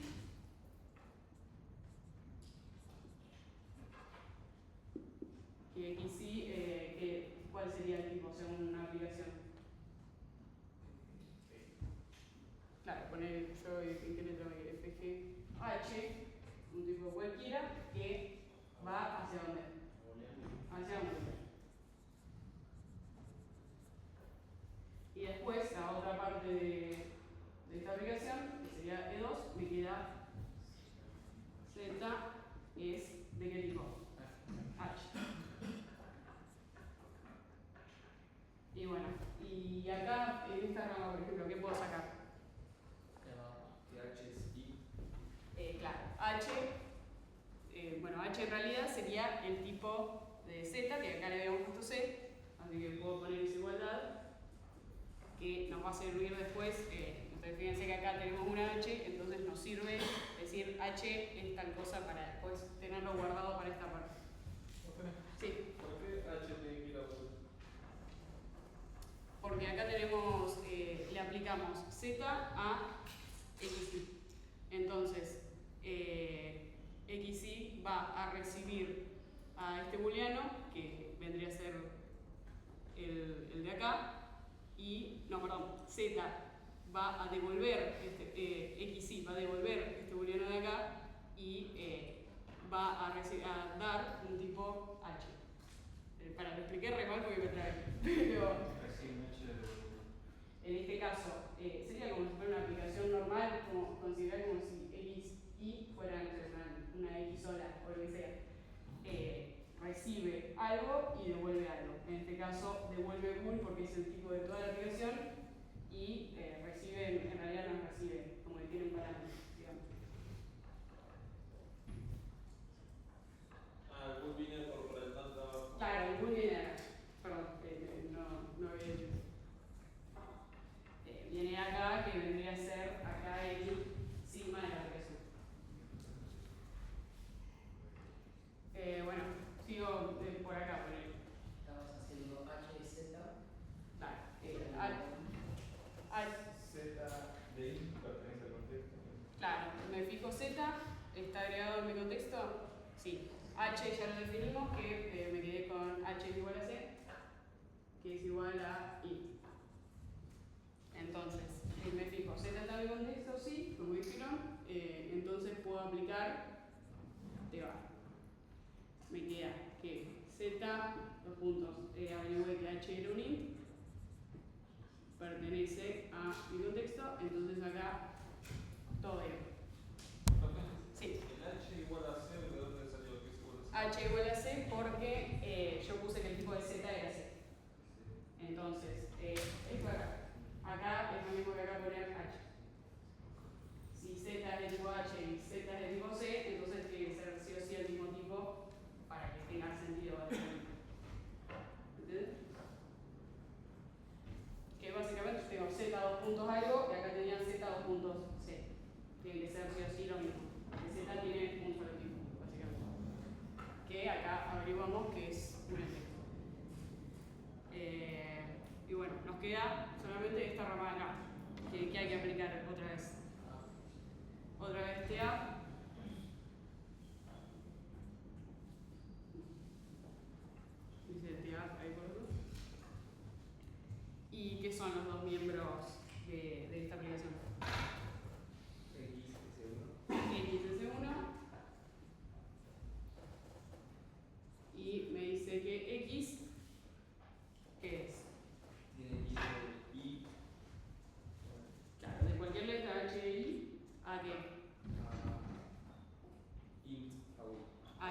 Y XY, ¿cuál sería el tipo según una aplicación? Claro, poner yo en qué letra me quedé, FGH, un tipo cualquiera que va hacia dónde? Hacia dónde. Y después, la otra parte de esta aplicación, que sería E2, me queda Z, es ¿de qué tipo? H. Y bueno, y acá en esta rama, por ejemplo, ¿qué puedo sacar? Que H es I. Claro, H, bueno, H en realidad sería el tipo de Z, que acá le habíamos puesto C, así que puedo poner esa igualdad, que nos va a servir después. Entonces fíjense que acá tenemos una H, entonces nos sirve decir H es tal cosa para después tenerlo guardado para esta parte. Sí. ¿Por qué H tiene que ir a vuelta? Porque acá tenemos, le aplicamos Z a XY. Entonces, XY va a recibir a este booleano, que vendría a ser el de acá, Z va a devolver, XY va a devolver este booleano de acá y va a dar un tipo H. Para lo expliqué re mal porque me trae. Pero en este caso sería como si fuera una aplicación normal, considerar como si XY fuera una X sola o lo que sea. Recibe algo y devuelve algo. En este caso devuelve bool porque es el tipo de toda la aplicación y recibe, en realidad no recibe, como que tiene un parámetro, digamos. El bool viene por el tanto abajo. Claro, el bool viene acá. Perdón, no había hecho eso. Viene acá, que vendría a ser acá el sigma de la aplicación. Bueno, sigo por acá, por ahí. Estabas haciendo H y Z. Z de I pertenece al contexto. Claro, me fijo Z, ¿está agregado en mi contexto? Sí. H ya lo definimos, que me quedé con H es igual a C, que es igual a I. Entonces, me fijo, Z está en mi contexto, sí, como dijeron, entonces puedo aplicar T-bar. Me queda que Z, los puntos, averigüe que H era un int, pertenece a mi contexto, entonces acá todo bien. Sí. ¿El H igual a C de dónde salió? ¿Qué es igual a C? H igual a C porque yo puse que el tipo de Z era C. Entonces, esto acá. Acá es lo mismo que acá poner H.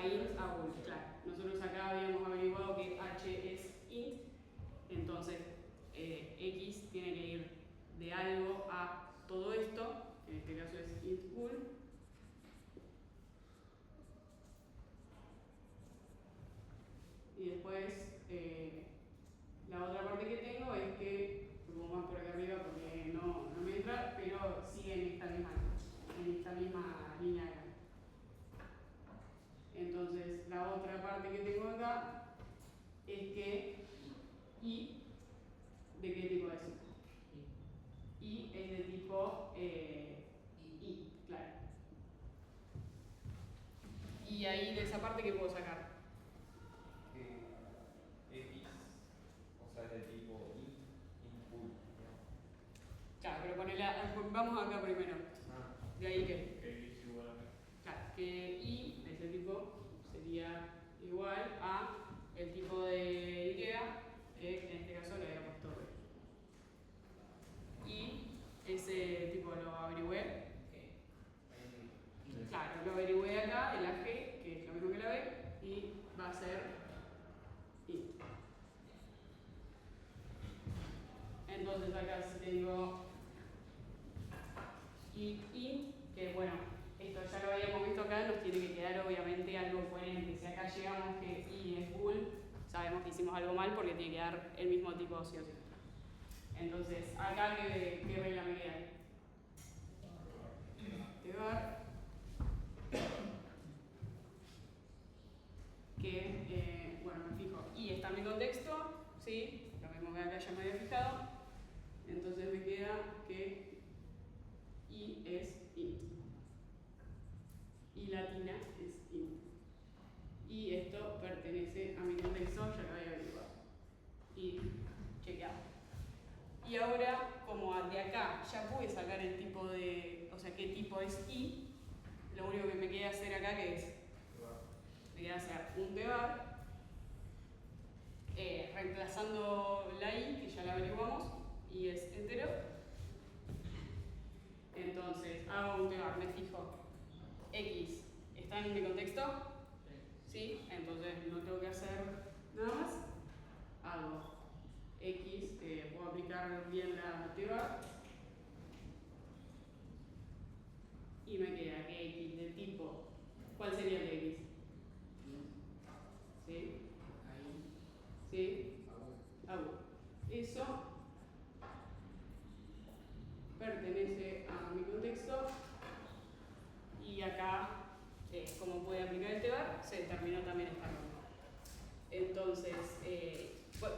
int a bool, claro. Nosotros acá habíamos averiguado que h es int, entonces x tiene que ir de algo a todo esto, que en este caso es int bool. Y después la otra parte que tengo es que, supongo más por acá arriba porque no me entra, pero sigue en esta misma línea acá. Entonces la otra parte que tengo acá es que i, ¿de qué tipo es? I es de tipo i, claro. Y ahí de esa parte, ¿qué puedo sacar? X, o sea, es del tipo int, bool, digamos. Claro, pero vamos acá primero. De ahí que. Que x igual a Claro, que i de ese tipo sería igual a el tipo de IKEA, que en este caso le había puesto B. Y ese tipo lo averigüé. Claro, lo averigüé acá en la G, que es lo mismo que la B, y va a ser I. Entonces acá sí tengo I, que bueno, esto ya lo habíamos visto acá, nos tiene que quedar obviamente algo coherente. Si acá llegamos que I es bool, sabemos que hicimos algo mal porque tiene que dar el mismo tipo sí o sí. Entonces, acá ¿qué regla me queda? Tebar, que, bueno, me fijo, I está en mi contexto, ¿sí? Lo mismo que acá ya me había fijado. Entonces me queda que I es int. Y latina es int. Y esto pertenece a mi contexto, ya lo había averiguado. Y chequeado. Y ahora, como de acá ya pude sacar el tipo de, o sea, qué tipo es i, lo único que me queda hacer acá que es, me queda hacer un tebar, reemplazando la i, que ya la averiguamos, y es entero. Entonces, hago un tebar, me fijo, x está en mi contexto, ¿sí? Entonces no tengo que hacer nada más, hago x, puedo aplicar bien la tebar, y me queda que x de tipo, ¿cuál sería el de x? ¿Sí? ¿Sí? Eso pertenece a mi contexto y acá, como puede aplicar el tebar, se determinó también esta norma. Entonces,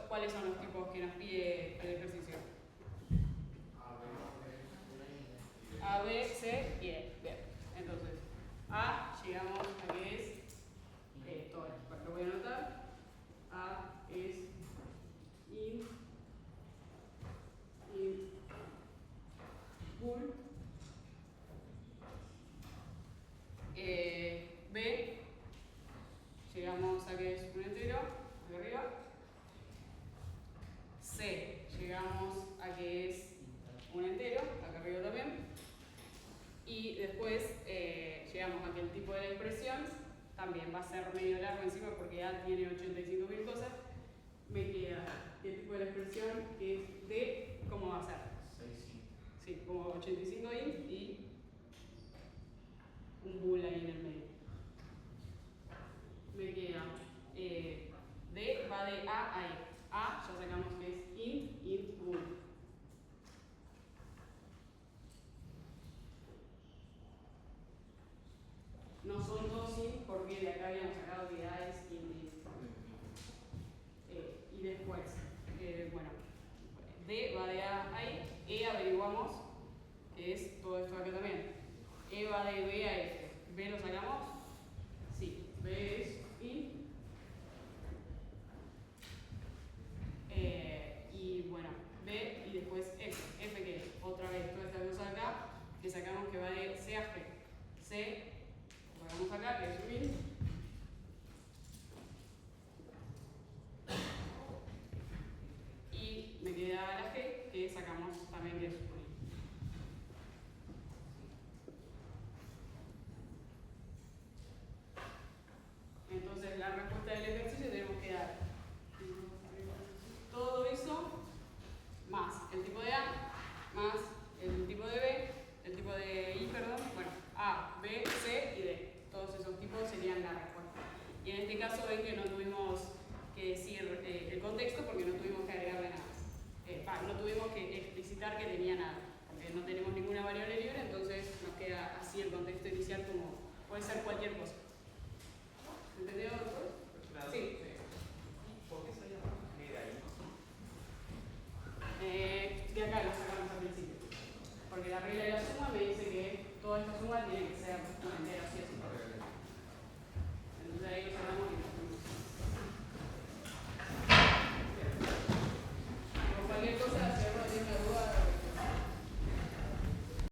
¿cuáles son los tipos que nos pide el ejercicio? A, B, C y E. Bien. Entonces, A, llegamos a que es, todo esto, lo voy a anotar. A es int bool. B, llegamos a que es un entero, aquí arriba. C, llegamos a que es un entero, acá arriba también. Y después llegamos a que el tipo de la expresión también va a ser medio largo encima porque A tiene 85.000 cosas. Me queda el tipo de la expresión que es de, ¿cómo va a ser? 6 int. Sí, como 85 int y un bool ahí en el medio. Me queda D va de A a E. A ya sacamos que es int bool. No son dos int porque de acá habíamos sacado que A es int. Y después, bueno, D va de A a E averiguamos que es todo esto acá también. E va de B a F. ¿B lo sacamos? Sí. B es int. Y bueno, B y después F. F que es otra vez toda esta cosa acá, que sacamos que va de C a G. C, lo sacamos acá, que es un int. Y me queda la G, que sacamos también que es un int. Y en este caso ven que no tuvimos que decir el contexto porque no tuvimos que agregarle nada. No tuvimos que explicitar que tenía nada, porque no tenemos ninguna variable libre, entonces nos queda así el contexto inicial como puede ser cualquier cosa. ¿Entendido, doctor? Sí. ¿Por qué se llama GRI? De acá lo sacamos al principio. Porque la regla de la suma me dice que toda esta suma tiene que ser una entera, sí o sí.